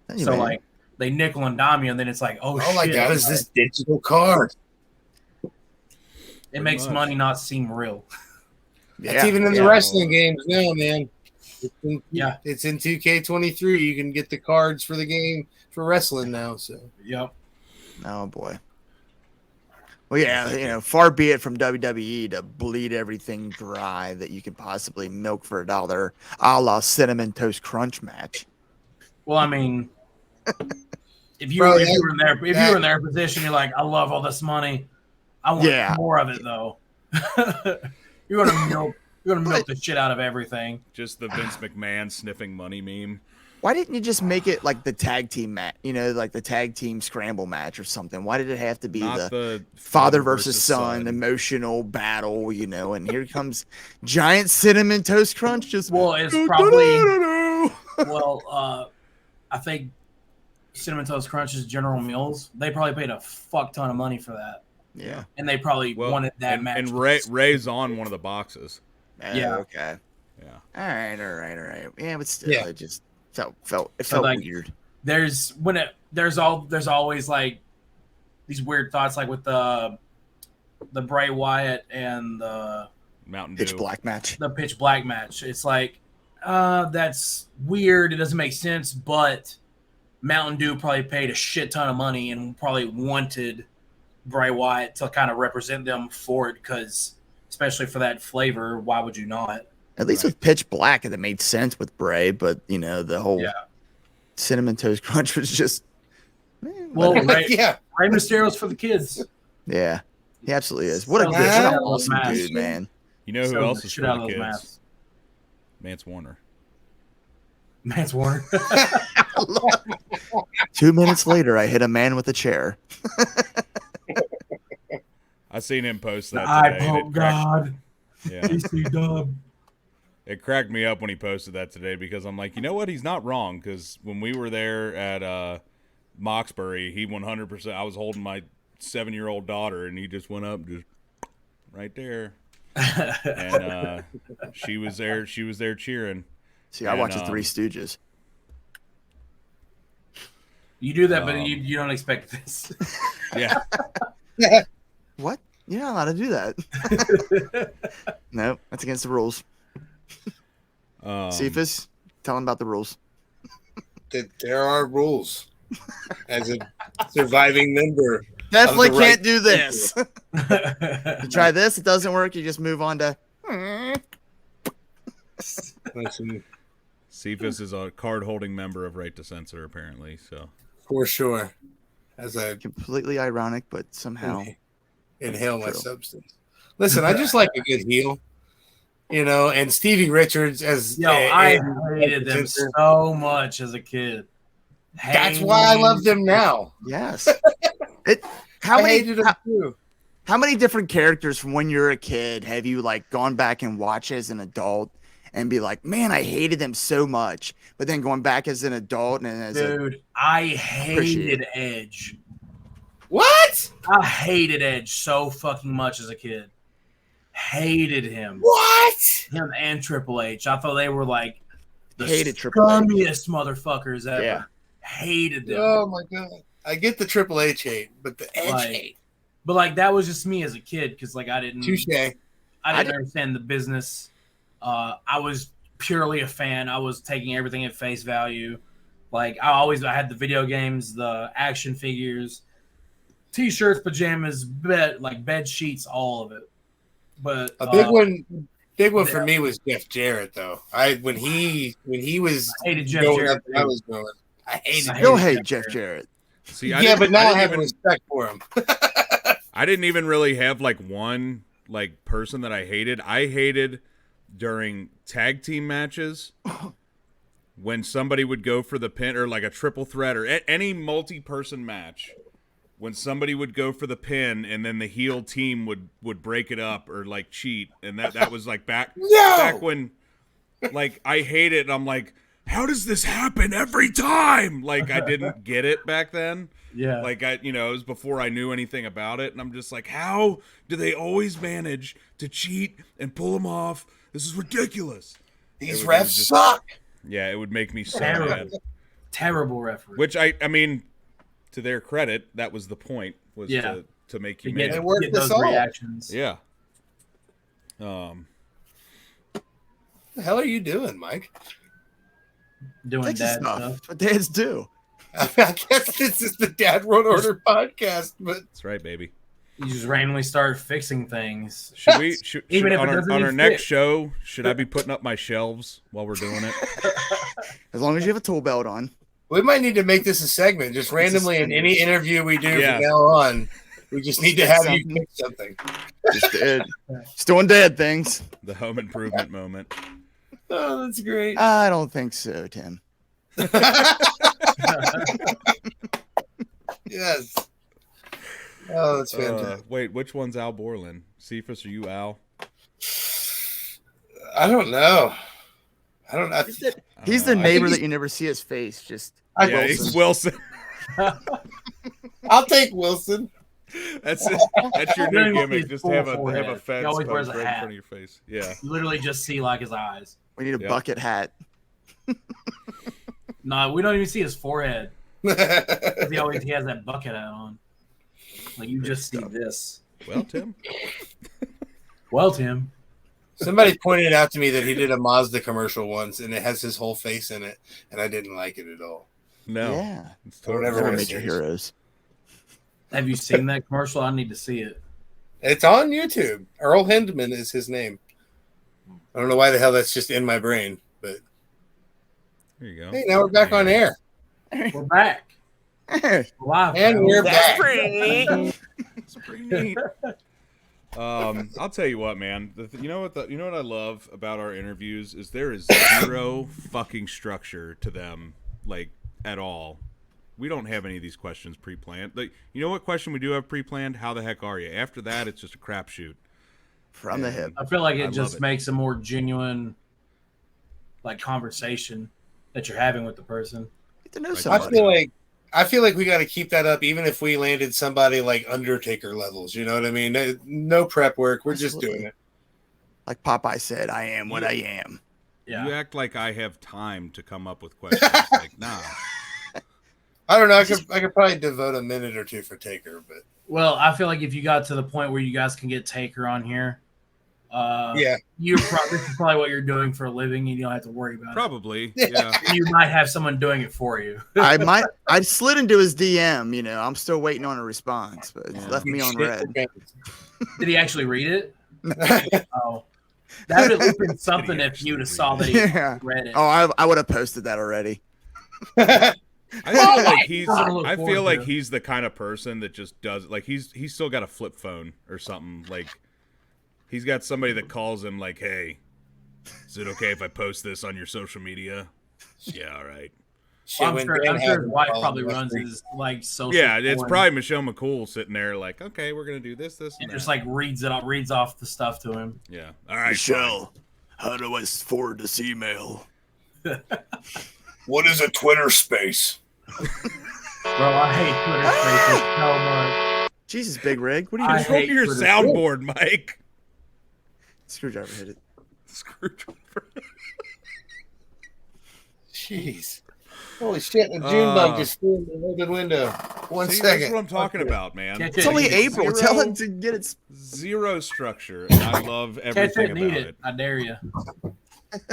Anyway. So like they nickel and dime you, and then it's like, oh shit, my god, is this digital card? It makes money not seem real. That's even in the wrestling games now, man. It's in 2K23. You can get the cards for the game for wrestling now. So oh boy. Well, yeah, far be it from WWE to bleed everything dry that you can possibly milk for $1, a la Cinnamon Toast Crunch match. Well, I mean, if you were in their position, you're like, I love all this money. I want more of it, though. You're gonna milk the shit out of everything. Just the Vince McMahon sniffing money meme. Why didn't you just make it like the tag team match? Like the tag team scramble match or something. Why did it have to be the father versus son emotional battle? And here comes giant Cinnamon Toast Crunch. It's probably I think Cinnamon Toast Crunch is General Mills. They probably paid a fuck ton of money for that. Yeah, and they probably wanted that match. And Ray's on one of the boxes. Okay. Yeah. All right. Yeah, but still, it just felt like, weird. There's always like these weird thoughts, like with the Bray Wyatt and the Mountain Dew Pitch Black match. The Pitch Black match. It's like that's weird. It doesn't make sense, but Mountain Dew probably paid a shit ton of money and probably wanted Bray Wyatt to kind of represent them forward, because especially for that flavor, why would you not? At least with Pitch Black, it made sense with Bray, but the whole Cinnamon Toast Crunch was just. Well, Rey Yeah. Mysterio's for the kids. Yeah, he absolutely is. What a Sells good, the what shit an out of those awesome masks. dude, man. You know who Sells else the is shit for out the of those kids? masks. Mance Warner. Mance Warner. 2 minutes later, I hit a man with a chair. I seen him post that I today. and Pope God. Yeah, DC Dub. it cracked me up when he posted that today because I'm like, you know what? He's not wrong, because when we were there at Moxbury, he 100%. I was holding my 7-year-old daughter, and he just went up, just right there, and she was there. She was there cheering. See, I watch the Three Stooges. You do that, but you don't expect this. Yeah. What? You're not allowed to do that. No, that's against the rules. Cephas, tell him about the rules. That there are rules. As a surviving member, Definitely of the can't right do this. You try this, it doesn't work. You just move on to. Listen, Cephas is a card-holding member of Right to Censor, apparently. So for sure. As I Completely ironic, but somehow. inhale my True. substance. Listen, I just like a good heel. And Stevie Richards as I hated them so much as a kid. That's why I love them now. Yes. I hated them too. How many different characters from when you're a kid have you gone back and watched as an adult and be like, man, I hated them so much, but then going back as an adult and as I hated Edge. What? I hated Edge so fucking much as a kid. Hated him. What? Him and Triple H. I thought they were like the Hated Triple H. scummiest motherfuckers ever. Yeah. Hated them. Oh my god! I get the Triple H hate, but the Edge hate. But that was just me as a kid, because I didn't. Touche. I didn't understand the business. I was purely a fan. I was taking everything at face value. I had the video games, the action figures, T-shirts, pajamas, bed sheets, all of it. But A big one for me was Jeff Jarrett, though. When he was I hated Jeff going Jarrett. up where I was going, I hated him. Still hate Jeff Jarrett. see, But now I have respect for him. I didn't even really have one person that I hated. I hated during tag team matches when somebody would go for the pin, or a triple threat, or any multi-person match. When somebody would go for the pin and then the heel team would break it up or cheat, and that was back when I hate it, and I'm like, how does this happen every time? I didn't get it back then. Yeah. It was before I knew anything about it, and I'm just like, how do they always manage to cheat and pull them off? This is ridiculous. These refs suck. Yeah, it would make me so mad. Terrible referee. Which I mean, to their credit, that was the point, was to make you mad. It worked get those us all. reactions. Yeah. What the hell are you doing, Mike? Doing Fix dad stuff. stuff. That's what dads do. I guess this is the Dad Wrote Order podcast, but That's right, baby. You just randomly start fixing things. Should we Even if it on doesn't our even next fit. show? Should I be putting up my shelves while we're doing it? As long as you have a tool belt on. we might need to make this a segment. Just randomly in any interview we do Yeah. from now on, we just need to have you Something. pick something. Just doing dad things. The home improvement moment. Oh, that's great. I don't think so, Tim. Yes. Oh, that's fantastic. Wait, which one's Al Borland? Cephas, are you Al? I don't know. I don't know. He's the I think neighbor he's- that you never see his face. Just Yeah, he's Wilson. I'll take Wilson. That's it. That's your Really new want gimmick. his Just full have a forehead. fence He always wears post a right in hat. front of your face. Yeah. You literally just see his eyes. we need a Yeah. bucket hat. No, we don't even see his forehead. He has that bucket hat on. You just see this. Well, Tim. Well, Tim. Somebody pointed out to me that he did a Mazda commercial once, and it has his whole face in it, and I didn't like it at all. No. Yeah. It's Don't totally ever Never wanna made see your his- heroes. Have you seen that commercial? I need to see it. It's on YouTube. Earl Hindman is his name. I don't know why the hell that's just in my brain, but There you go. hey, now we're back on air. We're back. Live. And man. we're back. It's pretty neat. I'll tell you what, man. You know what I love about our interviews is there is zero fucking structure to them, like at all. We don't have any of these questions pre-planned. Like, you know what question we do have pre-planned? How the heck are you? After that, it's just a crapshoot. From the hip. I feel like I it just love it. makes a more genuine, like, conversation that you're having with the person. Get to know I somebody. I feel like we got to keep that up, even if we landed somebody like Undertaker levels. You know what I mean? No prep work. We're just doing it. Like Popeye said, I am what I am. Yeah. You act like I have time to come up with questions. Like, nah. I don't know. I could probably devote a minute or two for Taker, but Well, I feel like if you got to the point where you guys can get Taker on here, yeah, this is probably what you're doing for a living, and you don't have to worry about Probably. Yeah. it. You might have someone doing it for you. I slid into his DM, I'm still waiting on a response, but it's Yeah. left me on Shit red. your Did he actually read it? pants. Oh, that would have at least been something if you'd have saw that he Yeah. read it. Oh, I would have posted that already. I feel like he's the kind of person that just does like he's still got a flip phone or something. Like he's got somebody that calls him like, "Hey, is it okay if I post this on your social media?" Yeah, all right. Shit, I'm when sure, Dan I'm sure had his him wife call probably him, runs his like social. Yeah, it's porn probably Michelle McCool sitting there like, "Okay, we're gonna do this, and and just that." like reads off the stuff to him. Yeah, all right. Michelle, how do I forward this email? What is a Twitter space? Bro, I hate Twitter Spaces so much. Jesus, Big Rig. What are you I doing? Control hate your Twitter. soundboard, Mike. Screwdriver hit it. Screwdriver. Jeez. Holy shit, a June bug just flew in the open window. One See, second. that's what I'm talking about, man. Catch It's it, only eat it. April. Zero- Tell it to get its. Zero structure, and I love Catch everything it and eat about it. it. I dare you.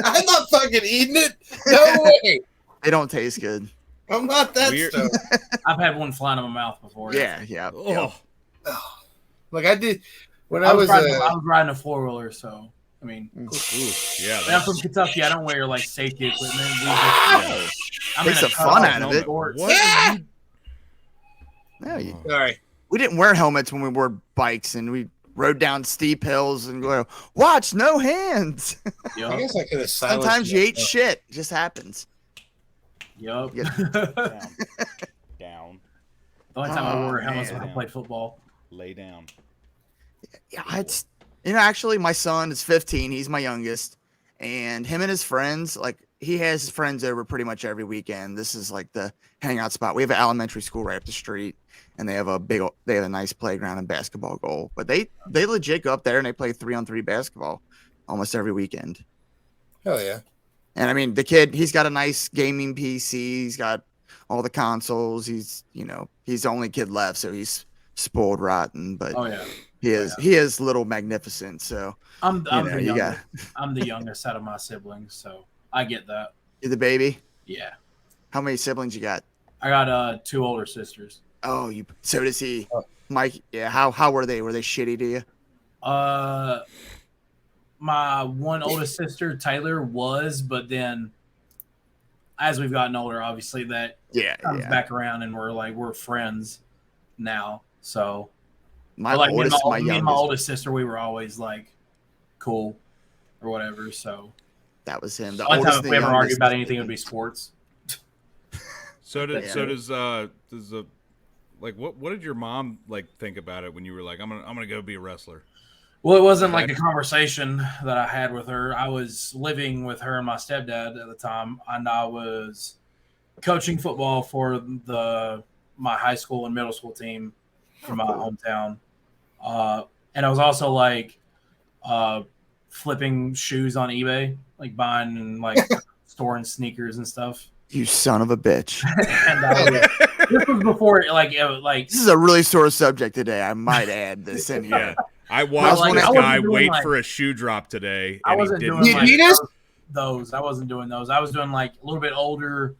I'm not fucking eating it. No way. They don't taste good. I'm not that Weird. stuff. I've had one fly in my mouth before. Yeah. Oh, Like I did when I was riding, I I was riding a 4-wheeler, so I mean, yeah. and I'm from Kentucky. I don't wear like safety equipment. I'm Takes in a the fun cut-off out of it. shorts. What are you? No, sorry. we didn't wear helmets when we rode bikes, and we rode down steep hills and go, watch, no hands. Yup. I guess I could have silenced Sometimes you ate myself. shit. It just happens. Yup. Yeah. The Down. only time I wore a helmet was man. when I played football. Lay down. Yeah, it's actually my son is 15. He's my youngest, and him and his friends, like he has his friends over pretty much every weekend. This is like the hangout spot. We have an elementary school right up the street, and they have a nice playground and basketball goal. But they legit go up there and they play 3-on-3 basketball almost every weekend. Hell yeah. And I mean, the kid, he's got a nice gaming PC. He's got all the consoles. He's the only kid left, so he's spoiled rotten. But Oh yeah. he is little magnificent. So I'm you the youngest. got I'm the youngest out of my siblings, so I get that. you're the baby. Yeah. How many siblings you got? I got 2 older sisters. Oh, so does he, Mike? Yeah. How were they? Were they shitty to you? My one oldest sister, Taylor, was, but then as we've gotten older, obviously that Yeah. comes back around, and we're friends now. So My like oldest, my me and my youngest. oldest sister, we were always like cool or whatever. So That was him. the The only oldest. time if and we the ever argue youngest. about anything, it would be sports. So Yeah. does like what did your mom like think about it when you were like I'm gonna go be a wrestler? Well, it wasn't like a conversation that I had with her. I was living with her and my stepdad at the time, and I was coaching football for my high school and middle school team from my hometown. And I was also like flipping shoes on eBay, like buying and like storing sneakers and stuff. You son of a bitch. And this was before This is a really sore subject today. I might add this in here. Yeah. I watched Like, this I guy wasn't doing, wait like- for a shoe drop today, I and he wasn't didn't. doing You like Adidas? those. I wasn't doing those. I was doing like a little bit older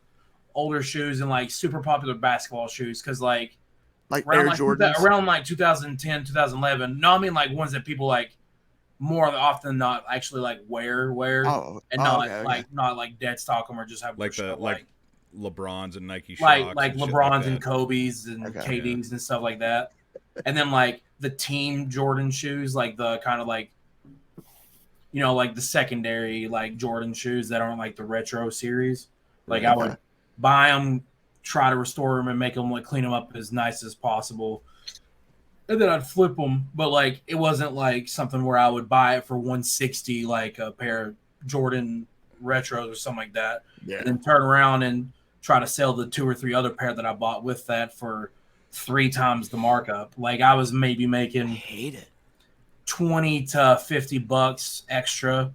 shoes and like super popular basketball shoes because like Like around Air like Jordans? around like 2010, 2011. No, I mean like ones that people like more often than not actually like wear, and not okay. not like dead stock them or just have Like show, like LeBrons and Nike like Shocks, like and shit LeBrons like and that. Kobe's and Okay. KD's and stuff like that. And then like the team Jordan shoes, like the kind of like, you know, like the secondary like Jordan shoes that aren't like the retro series. Like I would buy them, try to restore them and make them like clean them up as nice as possible. And then I'd flip them, but like it wasn't like something where I would buy it for 160 like a pair of Jordan retros or something like that. Yeah. And then turn around and try to sell the 2 or 3 other pair that I bought with that for 3 times the markup. Like I was maybe I making hate it. $20 to $50 extra.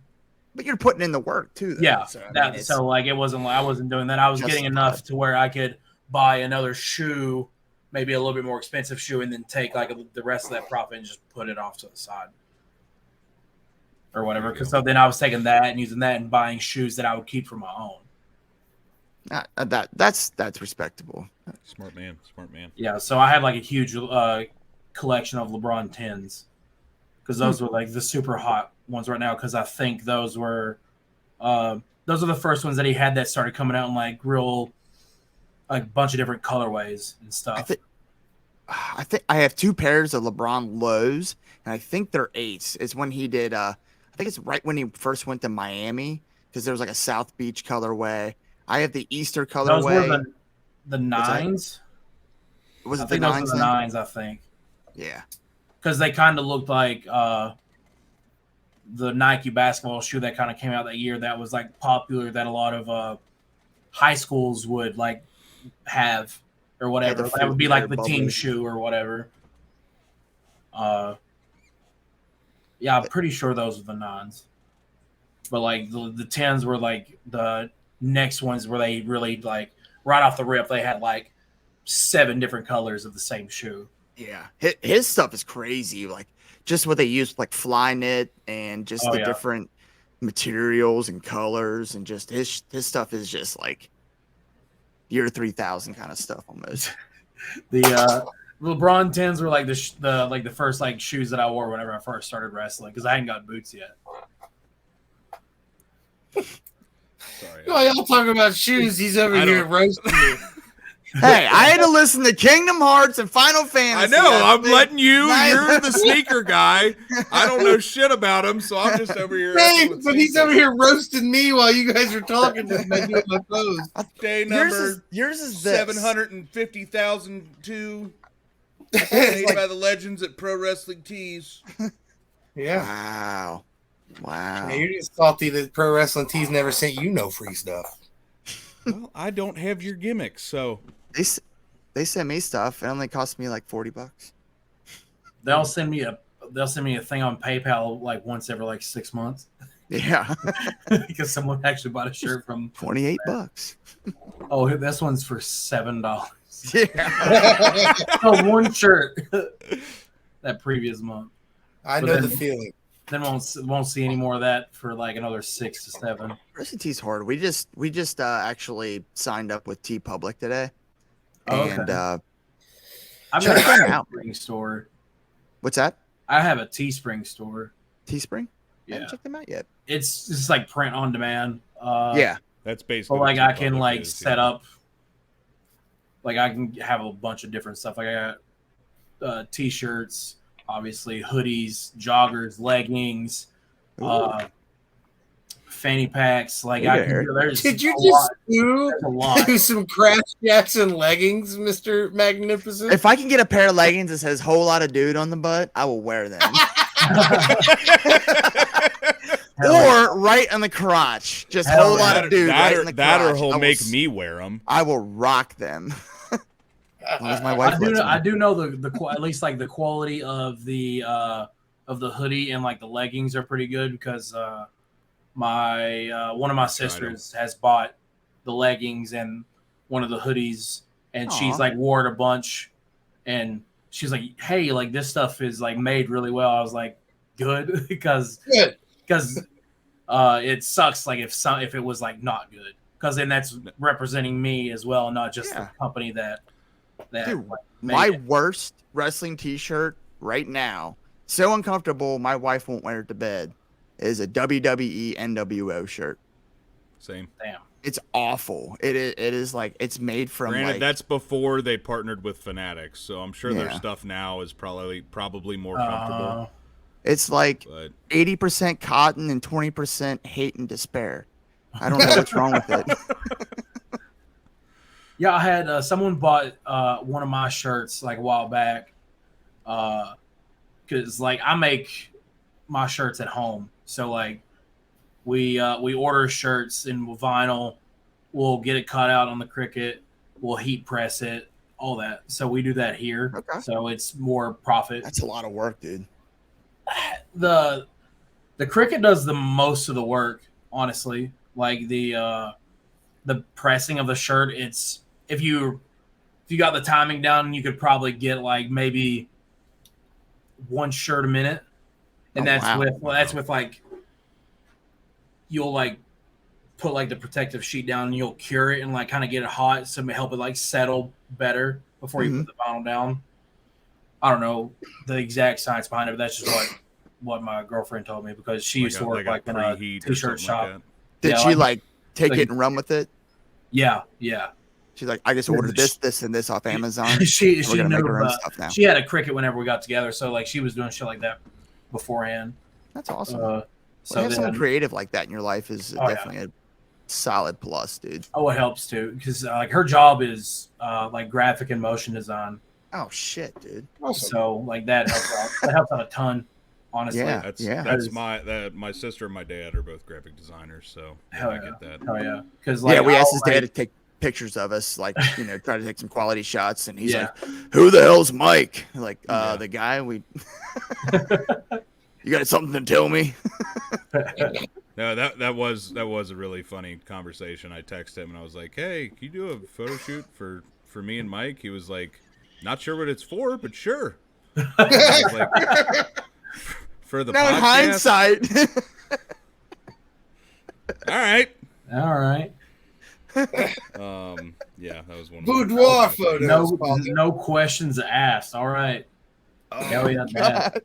But you're putting in the work too, though. Yeah. So, So like it wasn't like I wasn't doing that. I was getting enough to where I could buy another shoe, maybe a little bit more expensive shoe, and then take like the rest of that profit and just put it off to the side or whatever. Because so then I was taking that and using that and buying shoes that I would keep for my own. that's respectable. Smart man. Yeah, so I had like a huge collection of LeBron 10s because those were like the super hot ones right now. Because I think those are the first ones that he had that started coming out in like real, like a bunch of different colorways and stuff. I think I have 2 pairs of LeBron lows, and I think they're 8s. It's when he did. I think it's right when he first went to Miami because there was like a South Beach colorway. I have the Easter colorway. Those were the 9s. Was I it think the those 9s? were the 9s. I think. Yeah. Because they kind of looked like the Nike basketball shoe that kind of came out that year that was like popular that a lot of high schools would like have or whatever. Yeah, that would be like the team bubbly shoe or whatever. Yeah, I'm pretty sure those were the 9s. But like the 10s were like the next ones where they really like right off the rip they had like 7 different colors of the same shoe. Yeah, his stuff is crazy. Like just what they use, like fly knit and just the different materials and colors, and just his stuff is just like year 3000 kind of stuff almost. The LeBron 10s were like the first like shoes that I wore whenever I first started wrestling because I hadn't got boots yet. Sorry. Oh, y'all talking about shoes. He's over here roasting me. Hey, I had to listen to Kingdom Hearts and Final Fantasy. I know. I'm letting you. You're the sneaker guy. I don't know shit about him, so I'm just over here. Dang, but he's over here roasting me while you guys are talking to me doing my pose. Day number yours is this. 750,002. Made by the legends at Pro Wrestling Tees. Yeah. Wow. You're just salty that Pro Wrestling Tees never sent you no free stuff. Well, I don't have your gimmicks, so they sent me stuff. It only cost me like $40. They'll send me a thing on PayPal like once every like 6 months. Yeah. Because someone actually bought a shirt from $28. Oh, this one's for $7. Yeah. Oh, one shirt that previous month. I know the feeling. Then won't see any more of that for like another 6 to 7. Wrestling Tee's hard. We just actually signed up with T Public today. And I've check got them a out. Teespring store. What's that? I have a Teespring store. Teespring? I Yeah, haven't checked them out yet. it's just like print on demand. Yeah. that's basically But like what I can T-Public like is, set yeah. up. Like I can have a bunch of different stuff. Like I got t-shirts, obviously hoodies, joggers, leggings, fanny packs. Like Hey I there. can. There's Did you a just lot. do some Crash Jackson leggings, Mr. Magnificent? If I can get a pair of leggings that says "whole lot of dude" on the butt, I will wear them. Or right on the crotch, just Hell whole lot yeah. of dude right in the crotch. or I he'll will make me wear them. I will rock them. As long as my wife lets me. I do know the at least like the quality of the hoodie and like the leggings are pretty good because my one of my sisters has bought the leggings and one of the hoodies and she's Aw. like wore it a bunch and she's like, hey, like this stuff is like made really well. I was like, good because it sucks like if it was like not good because then that's representing me as well, not just the company that Dude, My worst wrestling T-shirt right now, so uncomfortable, my wife won't wear it to bed, is a WWE NWO shirt. Same. Damn. It's awful. It is like it's made from. Granted, like, that's before they partnered with Fanatics, so I'm sure their Yeah. stuff now is probably more comfortable. It's like But 80% cotton and 20% hate and despair. I don't know what's wrong with it. Yeah, I had someone bought one of my shirts like a while back, because like I make my shirts at home, so like we order shirts in vinyl, we'll get it cut out on the Cricut, we'll heat press it, all that. So we do that here, Okay. so it's more profit. That's a lot of work, dude. The Cricut does the most of the work, honestly. Like the pressing of the shirt, it's if you got the timing down, you could probably get like maybe one shirt a minute, and that's with like you'll like put like the protective sheet down and you'll cure it and like kind of get it hot so it help it like settle better before you put the vinyl down. I don't know the exact science behind it, but that's just what my girlfriend told me because she used to work like in a t-shirt shop. Like Did she like take it and run with it? Yeah. She's like, I just ordered this and this off Amazon. She We're gonna knew make our own stuff now. She had a Cricut whenever we got together, so like she was doing shit like that beforehand. That's awesome. So to have someone creative like that in your life is definitely a solid plus, dude. Oh, it helps too because like her job is like graphic and motion design. Oh shit, dude. Awesome. So like that helps out. That helps out a ton. Honestly, that's my sister and my dad are both graphic designers, so I get that. Oh yeah, because like we asked his dad to take pictures of us, like try to take some quality shots, and he's like, "Who the hell's Mike?" Like, the guy we. You got something to tell me? No, that was a really funny conversation. I texted him and I was like, "Hey, can you do a photo shoot for me and Mike?" He was like, "Not sure what it's for, but sure." I was like, for the podcast? In hindsight. All right. Yeah, that was one. Boudoir photos. No questions asked. All right. Oh, yeah, God.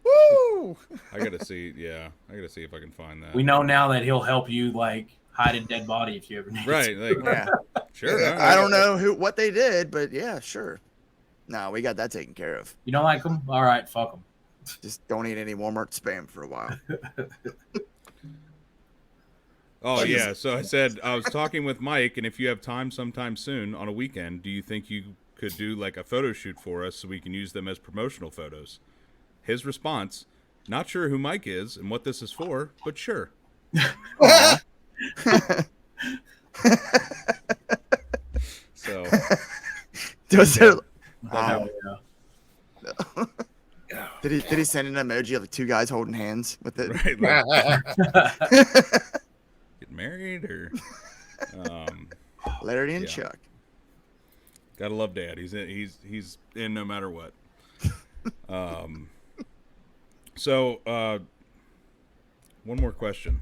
Woo! I gotta see if I can find that. We know now that he'll help you like hide a dead body if you ever need right, to. Like, sure. Right. I don't know what they did, but yeah, sure. No, we got that taken care of. You don't like them? All right, fuck them. Just don't eat any Walmart spam for a while. Oh yeah, so I said I was talking with Mike, and if you have time sometime soon on a weekend, do you think you could do like a photo shoot for us so we can use them as promotional photos? His response: not sure who Mike is and what this is for, but sure. So was there, Did he send an emoji of the two guys holding hands with it? Right, like, get married or Larry and Chuck. Gotta love Dad. He's in no matter what. So one more question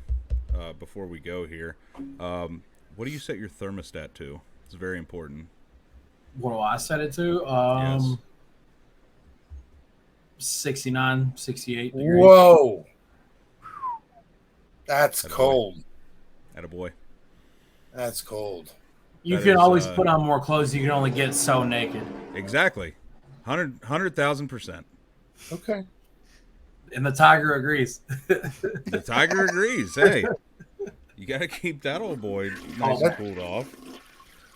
before we go here. What do you set your thermostat to? It's very important. What do I set it to? Yes. 69, 68 degrees. Whoa. That's cold. Attaboy. That's cold. You That can is, always put on more clothes. You can only get so naked. Exactly. 100,000%. Okay. And the tiger agrees. The tiger agrees. Hey, you got to keep that old boy nice and cooled off.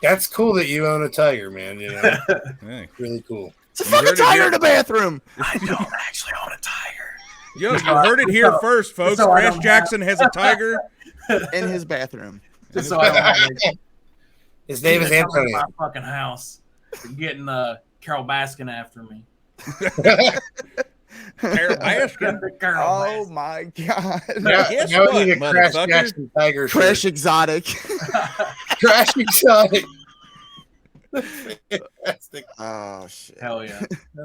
That's cool that you own a tiger, man. You know, Hey. really cool. It's a fucking tiger in the bathroom. I don't actually own a tiger. Yo, you heard it here first, folks. so Crash Jaxon has a tiger In his bathroom. Just so I don't have His name is Antonio. my fucking house. Getting Carol Baskin after me. Carol Baskin. Oh my god. Now, Guess now what, we need a Crash motherfucker? Jaxon tiger. Crash shirt. exotic. Crash exotic. Fantastic. Oh shit. Hell yeah.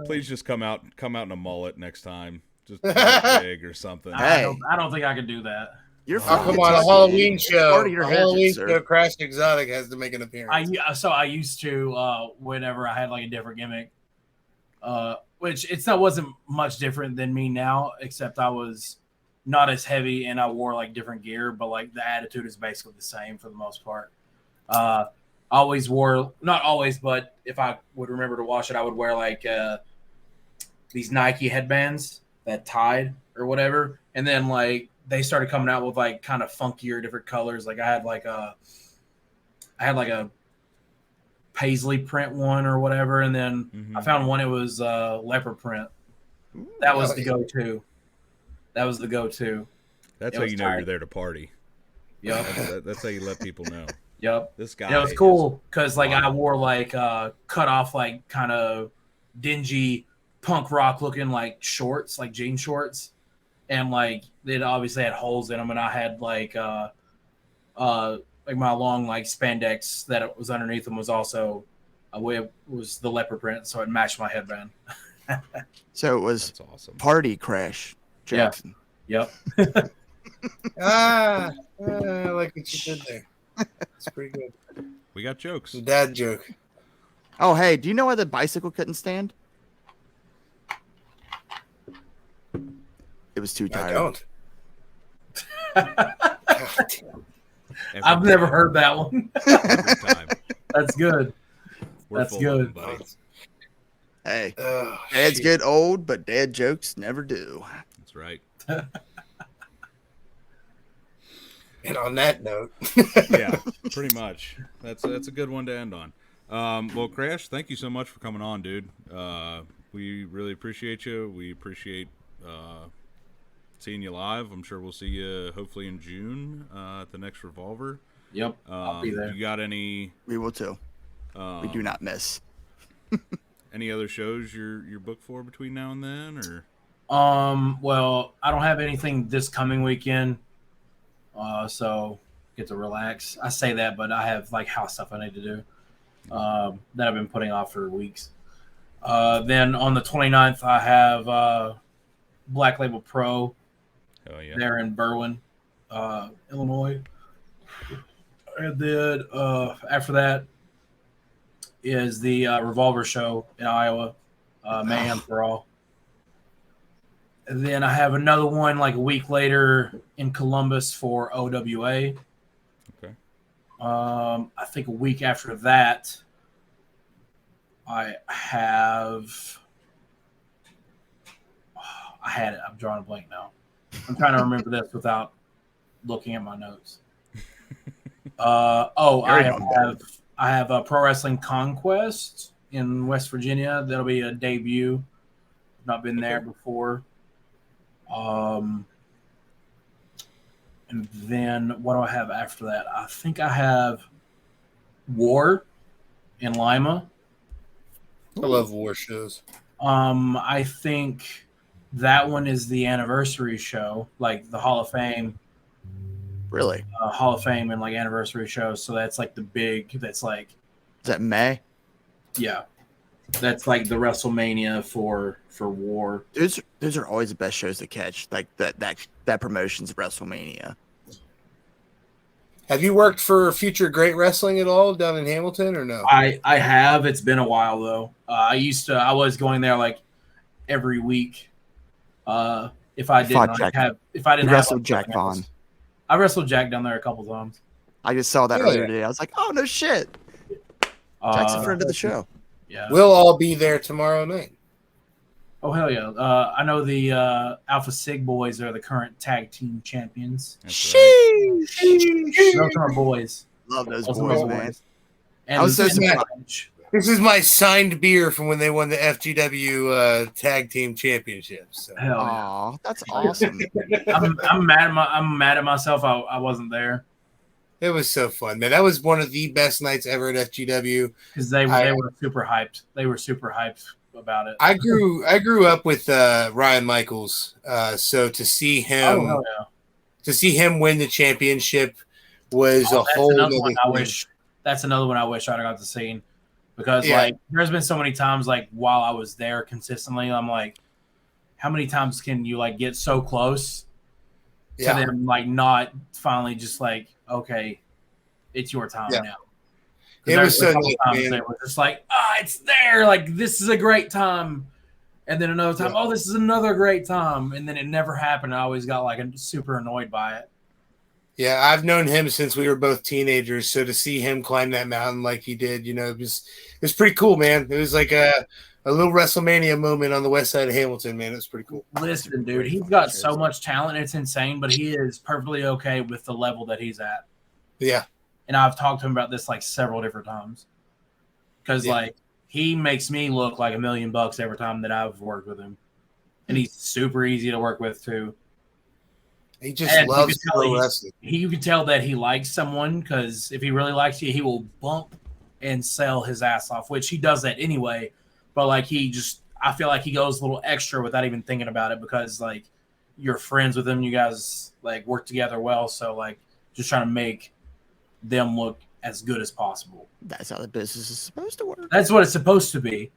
Please just come out in a mullet next time. Just big or something. Hey. I don't think I could do that. You're Oh, from come on, a Kentucky. Halloween It's show. part of your A heritage, Halloween sir. show, Crash Exotic has to make an appearance. I used to whenever I had like a different gimmick, which wasn't much different than me now, except I was not as heavy and I wore like different gear, but like the attitude is basically the same for the most part. I always wore, not always, but if I would remember to wash it, I would wear like these Nike headbands that tied or whatever, and then like they started coming out with like kind of funkier different colors. Like I had like a paisley print one or whatever, and then I found one, it was leopard print. That was the go-to. That was the go-to. That's how you know you're there to party. Yep. That's how you let people know. Yep. This guy. And it was cool because like I wore like cut off like kind of dingy punk rock looking like shorts, like jean shorts, and like it obviously had holes in them, and I had like my long like spandex that it was underneath them was also was the leopard print, so it matched my headband. So it was That's awesome. Party Crash Jaxon. Yep. I like what you did there. It's pretty good. We got jokes. Dad joke. Oh, hey, do you know why the bicycle couldn't stand? It was too tired. I don't. I've never heard that one. Every time. That's good. That's full good. of them, buddy. Hey, Oh, dads shit. get old, but dad jokes never do. That's right. And on that note, Yeah, pretty much. That's a good one to end on. Well, Crash, thank you so much for coming on, dude. We really appreciate you. We appreciate seeing you live. I'm sure we'll see you hopefully in June at the next Revolver. Yep. I'll be there. You got any? We will too. We do not miss. Any other shows you're booked for between now and then, or? Well, I don't have anything this coming weekend, so get to relax. I say that, but I have like house stuff I need to do that I've been putting off for weeks. Then on the 29th, I have Black Label Pro. Oh yeah. There in Berwyn, Illinois. And then after that is the Revolver show in Iowa, Mayhem for All. And then I have another one like a week later in Columbus for OWA. Okay. I think a week after that, I have. I had it. I'm drawing a blank now. I'm trying to remember this without looking at my notes. I have a Pro Wrestling Conquest in West Virginia. That'll be a debut. I've not been there before. And then what do I have after that? I think I have War in Lima. I love war shows. I think that one is the anniversary show, like the Hall of Fame. Really? Hall of Fame and like anniversary shows. So that's like the big. That's like, Is that May? yeah, that's like the WrestleMania for War. Those are always the best shows to catch. Like that promotion's WrestleMania. Have you worked for Future Great Wrestling at all down in Hamilton or no? I have. It's been a while though. I was going there like every week. If I didn't wrestled Jack Vaughn. I wrestled Jack down there a couple times. I just saw that earlier today. I was like, oh no shit. Jack's a friend of the show. Yeah. We'll all be there tomorrow night. Oh hell yeah! I know the Alpha Sig boys are the current tag team champions. That's right. Those are my boys. Love those Those are boys, my man. boys. And I was so and surprised. This is my signed beer from when they won the FGW Tag Team Championships. So. hell yeah! Aw, that's awesome. I'm mad at myself. I wasn't there It was so fun, man. That was one of the best nights ever at FGW. because they were super hyped. They were super hyped about it. I grew up with Ryan Michaels, so to see him hell yeah. win the championship was a That's whole another other one thing. That's another one I wish I'd have got to see, because Yeah. like there's been so many times like while I was there consistently, I'm like, how many times can you like get so close to them like not finally just like, okay, it's your time now. It was so nice, times they were just like, it's there, like this is a great time. And then another time, this is another great time. And then it never happened. I always got like super annoyed by it. Yeah, I've known him since we were both teenagers. So to see him climb that mountain like he did, it was pretty cool, man. It was like a little WrestleMania moment on the west side of Hamilton, man. It was pretty cool. Listen, dude, he's got so much talent. It's insane, but he is perfectly okay with the level that he's at. Yeah. And I've talked to him about this like several different times. Because like he makes me look like $1 million every time that I've worked with him. And he's super easy to work with too. He just loves pro wrestling. You can tell that he likes someone because if he really likes you, he will bump and sell his ass off, which he does that anyway. But like I feel like he goes a little extra without even thinking about it because like you're friends with him, you guys like work together well. So like just trying to make them look as good as possible. That's how the business is supposed to work. That's what it's supposed to be.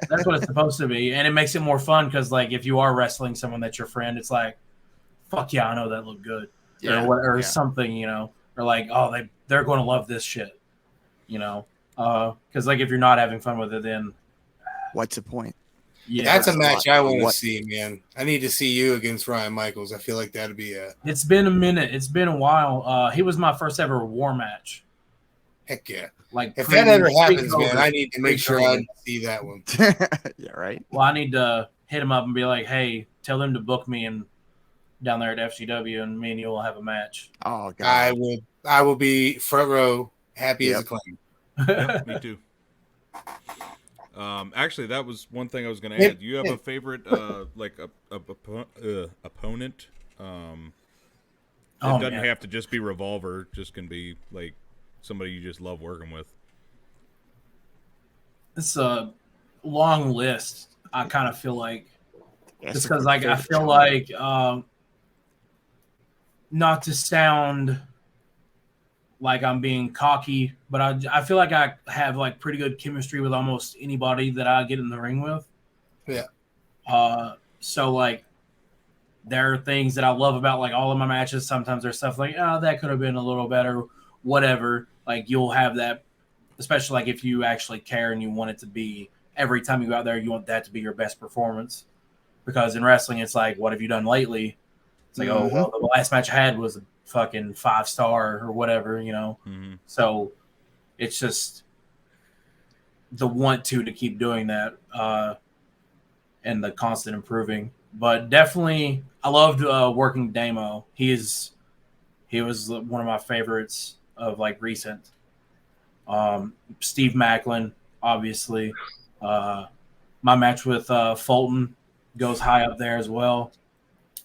That's what it's supposed to be. And it makes it more fun because like if you are wrestling someone that's your friend, it's like, fuck yeah, I know that looked good. Or something, or like, they're going to love this shit, because like if you're not having fun with it, then what's the point? Yeah, that's a match I want to see, man. I need to see you against Ryan Michaels. I feel like that'd be It's been a minute. It's been a while. He was my first ever war match. Heck yeah! Like if that ever happens, man, I need to make sure I see that one. Yeah, right. Well, I need to hit him up and be like, hey, tell them to book me and down there at FCW, and me and you will have a match. Oh God! I will be front row, happy as a clown. Yep, me too. Actually, that was one thing I was going to add. Do you have a favorite, like opponent? It doesn't have to just be Revolver. Just can be like somebody you just love working with. It's a long list. I kind of feel like just because like I feel like not to sound like I'm being cocky, but I feel like I have like pretty good chemistry with almost anybody that I get in the ring with. Yeah. So like there are things that I love about like all of my matches. Sometimes there's stuff like, that could have been a little better, whatever. Like you'll have that, especially like if you actually care and you want it to be every time you go out there, you want that to be your best performance. Because in wrestling, it's like, what have you done lately? It's like, the last match I had was a fucking 5-star or whatever, Mm-hmm. So it's just the want to keep doing that and the constant improving. But definitely, I loved working Damo. He was one of my favorites of like recent. Steve Macklin, obviously. My match with Fulton goes high up there as well.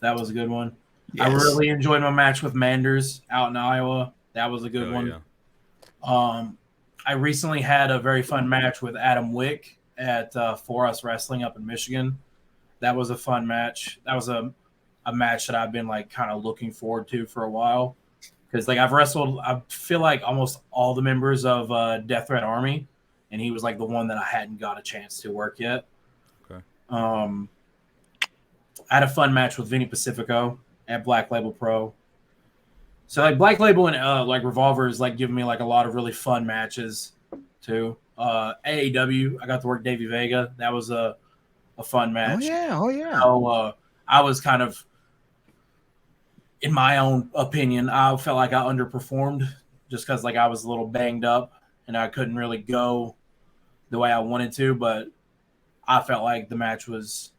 That was a good one. Yes. I really enjoyed my match with Manders out in Iowa. That was a good one. Yeah. I recently had a very fun match with Adam Wick at For Us Wrestling up in Michigan. That was a fun match. That was a match that I've been like kind of looking forward to for a while. Because like I've wrestled, I feel like almost all the members of Death Threat Army, and he was like the one that I hadn't got a chance to work yet. Okay. I had a fun match with Vinny Pacifico at Black Label Pro. So like Black Label and like Revolver is like giving me like a lot of really fun matches too. AAW, I got to work Davey Vega. That was a fun match. Oh yeah. So I was kind of, in my own opinion, I felt like I underperformed just because like I was a little banged up and I couldn't really go the way I wanted to, but I felt like the match was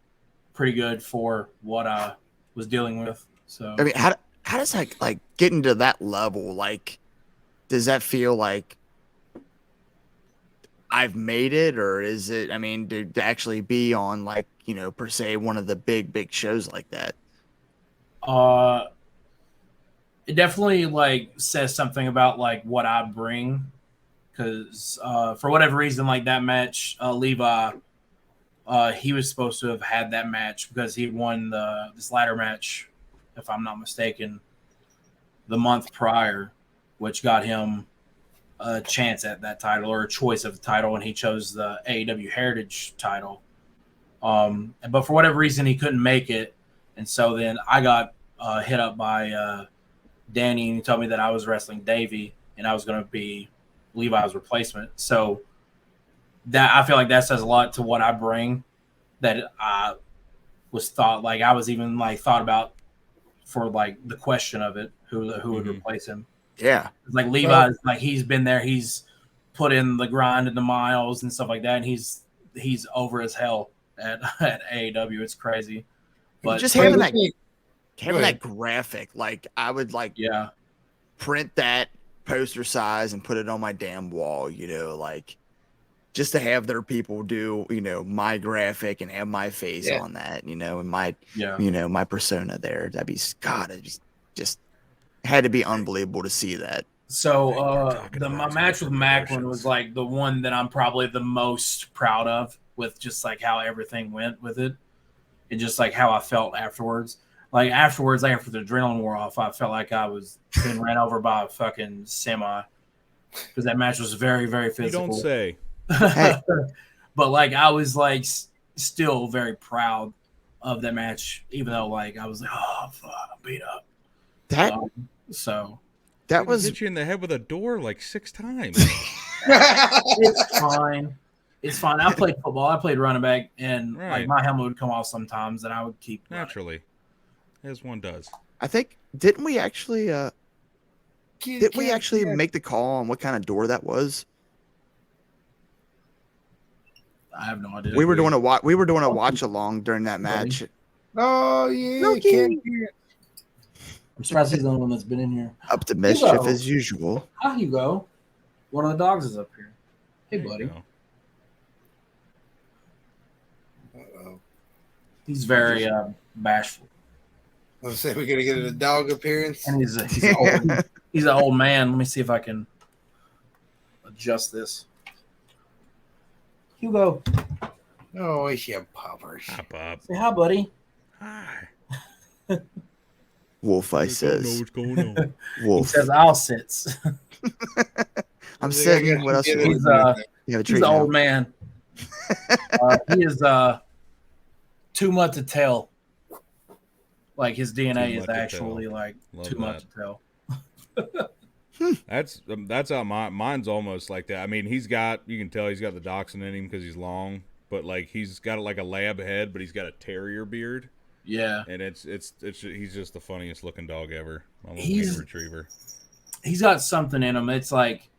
pretty good for what I was dealing with. So I mean, how does that like getting to that level? Like, does that feel like I've made it, or is it? I mean, to actually be on like per se one of the big shows like that? It definitely like says something about like what I bring, because for whatever reason, like that match, Levi. He was supposed to have had that match because he won this ladder match, if I'm not mistaken, the month prior, which got him a chance at that title or a choice of the title, and he chose the AEW Heritage title. But for whatever reason, he couldn't make it, and so then I got hit up by Danny, and he told me that I was wrestling Davey, and I was going to be Levi's replacement. So that I feel like that says a lot to what I bring. That I was thought like I was even like thought about for like the question of it, who would replace him. Yeah. Like Levi's, like he's been there, he's put in the grind and the miles and stuff like that, and he's over as hell at AEW. It's crazy. But just having that graphic, like I would like print that poster size and put it on my damn wall, you know, like just to have their people do, you know, my graphic and have my face on that, you know, and my you know, my persona there. That'd be God, it just had to be unbelievable to see that. So my match with Macklin was like the one that I'm probably the most proud of, with just like how everything went with it and just like how I felt afterwards. Like afterwards, like after the adrenaline wore off, I felt like I was being ran over by a fucking semi, because that match was very, very physical. You don't say. But like I was like still very proud of that match, even though like I was like, oh fuck, I'm beat up. That was hit you in the head with a door like 6 times. It's fine. It's fine. I played football. I played running back, and like my helmet would come off sometimes, and I would keep naturally, as one does. I think didn't we actually make the call on what kind of door that was? I have no idea. We were doing a watch along during that match. Oh yeah, no kidding. I'm surprised he's the only one that's been in here. Up to mischief as usual. How you go? One of the dogs is up here. Hey, buddy. He's very bashful. I was saying we're gonna get a dog appearance, and he's an old man. Let me see if I can adjust this. Hugo. Oh, it's your poppers. Hi, Pop. Say hi, buddy. Hi. Wolf, I says. Know what's going on. Wolf. He says, I'll sit. I'm sitting. What else? He's an old man. He is 2 months to tell. Like his DNA is actually like too much to tell. That's how mine's almost like that. I mean, you can tell he's got the dachshund in him because he's long, but like he's got like a lab head, but he's got a terrier beard. Yeah, and he's just the funniest looking dog ever. My little retriever. He's got something in him. It's like,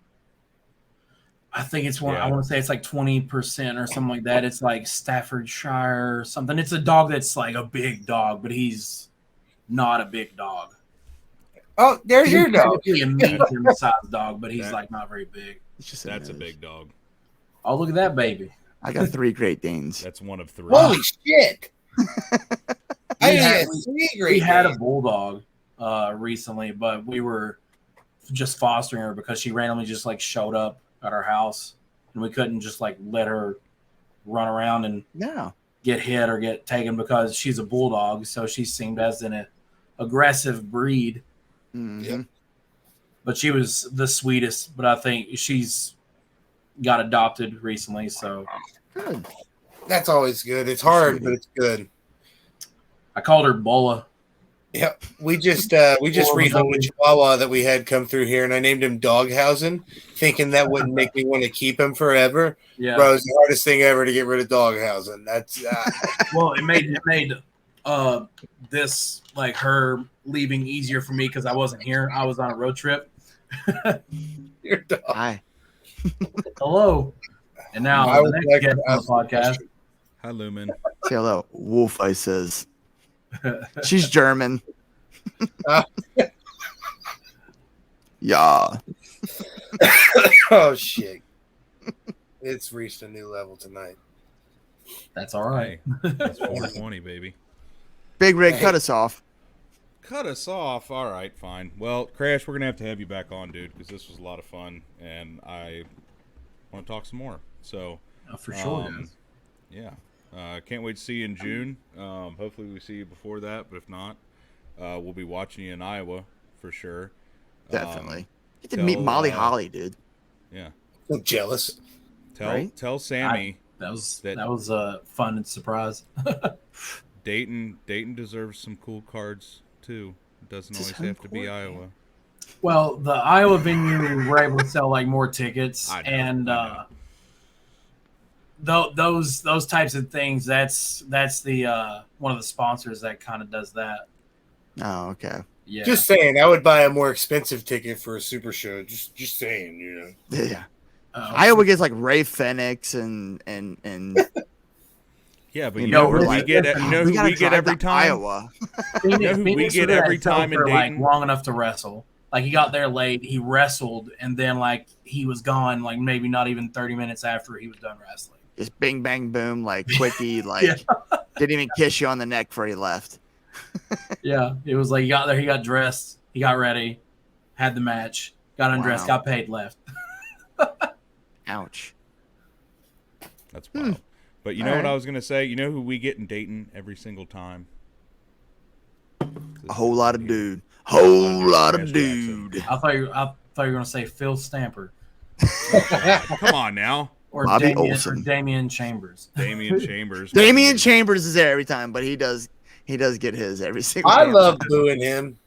I think it's one. Yeah. I want to say it's like 20% or something like that. It's like Staffordshire or something. It's a dog that's like a big dog, but he's not a big dog. Oh, there's your dog. He's a medium-sized dog, but he's like not very big. That's a big dog. Oh, look at that baby! I got 3 Great Danes. That's one of 3. Holy shit! We had a bulldog recently, but we were just fostering her because she randomly just like showed up at our house, and we couldn't just like let her run around and get hit or get taken because she's a bulldog. So she seemed as an aggressive breed. Mm-hmm. Yep. But she was the sweetest. But I think she's got adopted recently. So good. That's always good. It's hard, but it's good. I called her Bola. Yep, we just rehomed a Chihuahua that we had come through here, and I named him Doghausen, thinking that wouldn't make me want to keep him forever. Yeah, bro, it's the hardest thing ever to get rid of Doghausen. That's well, it made this like her leaving easier for me because I wasn't here. I was on a road trip. Your dog. Hi. Hello. And now the next guest on the podcast. Hi, Lumen. Say hello. Wolf, I says. She's German. Yeah. Oh shit! It's reached a new level tonight. That's all right. That's 420, baby. Big Rig, cut us off. Cut us off. All right, fine. Well, Crash, we're gonna have you back on, dude, because this was a lot of fun, and I want to talk some more. So, for sure, yeah. Can't wait to see you in June. Hopefully we see you before that, but if not, we'll be watching you in Iowa for sure. Definitely. Get to meet Molly Holly, dude. Yeah. I'm jealous. Tell Sammy that was a fun surprise. Dayton deserves some cool cards too. It doesn't It's his always have home to be court, Iowa. Well, the Iowa venue were able to sell like more tickets, I know, and I those types of things. That's the one of the sponsors that kind of does that. Oh, okay. Yeah. Just saying, I would buy a more expensive ticket for a super show. Just saying, you know. Yeah. Oh. Iowa gets like Ray Fenix and Yeah, but You you know, know we're who like, we get? listen, You know we who gotta we get drive every to time? Iowa. Phoenix, You know who we Phoenix get was every at that time in for, like Dayton? long enough to wrestle. Like he got there late, he wrestled, and then like he was gone. Like maybe not even 30 minutes after he was done wrestling. Just bing bang boom, like quickie, like Yeah. didn't even kiss you on the neck before he left. Yeah, it was like he got there, he got dressed, he got ready, had the match, got undressed, Wow. got paid, left. Ouch. That's wild. But you know All what right. I was gonna say? You know who we get in Dayton every single time? A whole lot of dude. Whole lot of Crash dude. I thought you were gonna say Phil Stamper Come on now, or Bobby Damian Olsen. or Damian Chambers. Damian Chambers. Damian Chambers is there every time, but he does get his every single I damn love time. booing him.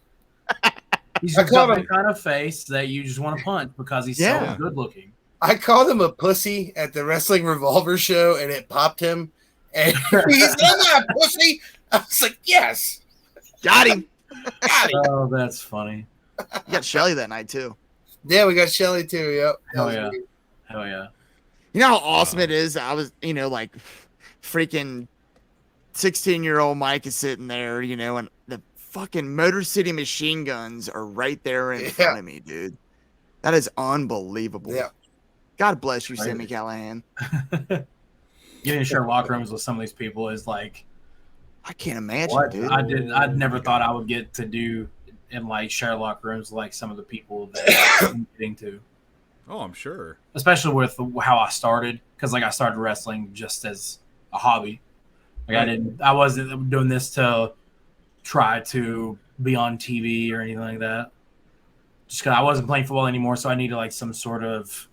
He's I just call got him- that kind of face that you just want to punch because he's Yeah. so good looking. I called him a pussy at the Wrestling Revolver show, and it popped him. And he's like, "I'm not a pussy." I was like, "Yes, Got him. got him." Oh, that's funny. You got Shelly that night too. Yeah, we got Shelly too. Yep. Hell yeah. Hell yeah. You know how awesome it is? I was, like freaking 16-year-old Mike is sitting there, and the fucking Motor City machine guns are right there in front of me, dude. That is unbelievable. Yeah. God bless you, Crazy. Sammy Callahan. Getting to share locker rooms with some of these people is like I can't imagine, what dude. I'd never thought I would get to do and like share locker rooms like some of the people that I'm getting to. Oh, I'm sure. Especially with how I started, because like I started wrestling just as a hobby. Like I wasn't doing this to try to be on TV or anything like that. Just because I wasn't playing football anymore, so I needed like some sort of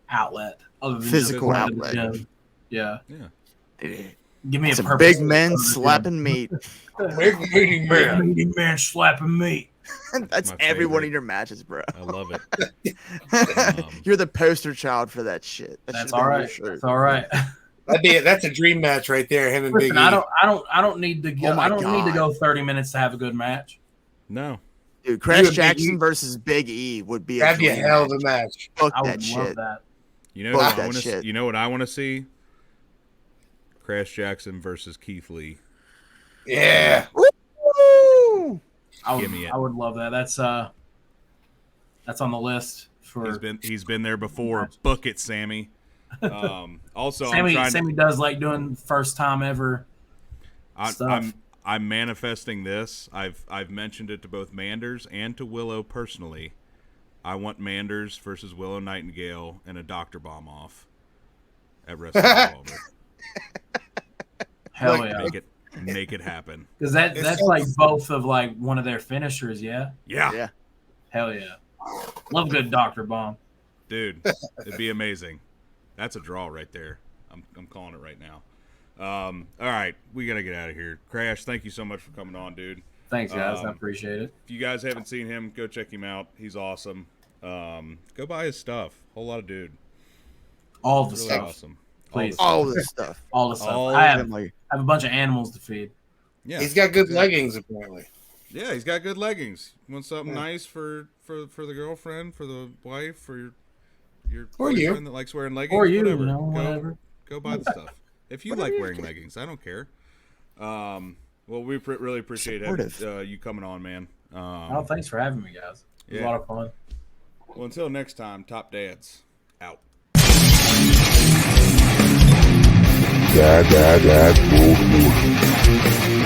outlet, other than Physical just going to the outlet. gym. Yeah, give me a Some purpose. big men to go to the gym. slapping meat. Big meeting man. Meaty man slapping meat. That's My every one favorite. of your matches, bro. I love it. You're the poster child for that shit. That That's should've been all your right. shirt. That's all right. That's a dream match right there. Him and Big Listen, E. I don't need to go. Oh my I don't need to God. go 30 minutes to have a good match. No. Dude, Crash and Big Jackson E- versus Big E would be That'd be a dream hell of a match. match. Fuck I that would shit. love that. You know Fuck what I that want to. shit. You know what I want to see? Crash Jackson versus Keith Lee. Yeah. Woo! Give me it. I would love that. That's on the list for He's been there before. Book it, Sammy. Also, Sammy. I'm trying Sammy does like doing first time ever stuff. I'm manifesting this. I've mentioned it to both Manders and to Willow personally. I want Manders versus Willow Nightingale and a Dr. Bomb off at Wrestling Revolver. Hell Look, yeah, Make it happen. because that's like both of like one of their finishers. Yeah, Yeah, hell yeah, love good Dr. Bomb. dude, it'd be amazing. That's a draw right there. I'm calling it right now. All right, we gotta get out of here. Crash, thank you so much for coming on, dude. Thanks guys, I Um, appreciate it. If you guys haven't seen him, go check him out. He's awesome. Go buy his stuff. Whole lot of dude. All the Really stuff, awesome. please. All this stuff. all the stuff. all I of have, Like, I have a bunch of animals to feed. Yeah, He's got good exactly. leggings, apparently. Yeah, he's got good leggings. Want something nice for the girlfriend, for the wife, for your Or you. boyfriend that likes wearing leggings, Or you, whatever. whatever. Go buy the stuff. If you like wearing leggings, I don't care. Well, we really appreciate Supportive. you coming on, man. Oh, thanks for having me, guys. It was Yeah. a lot of fun. Well, until next time, Top Dads out. Dad, bullshit.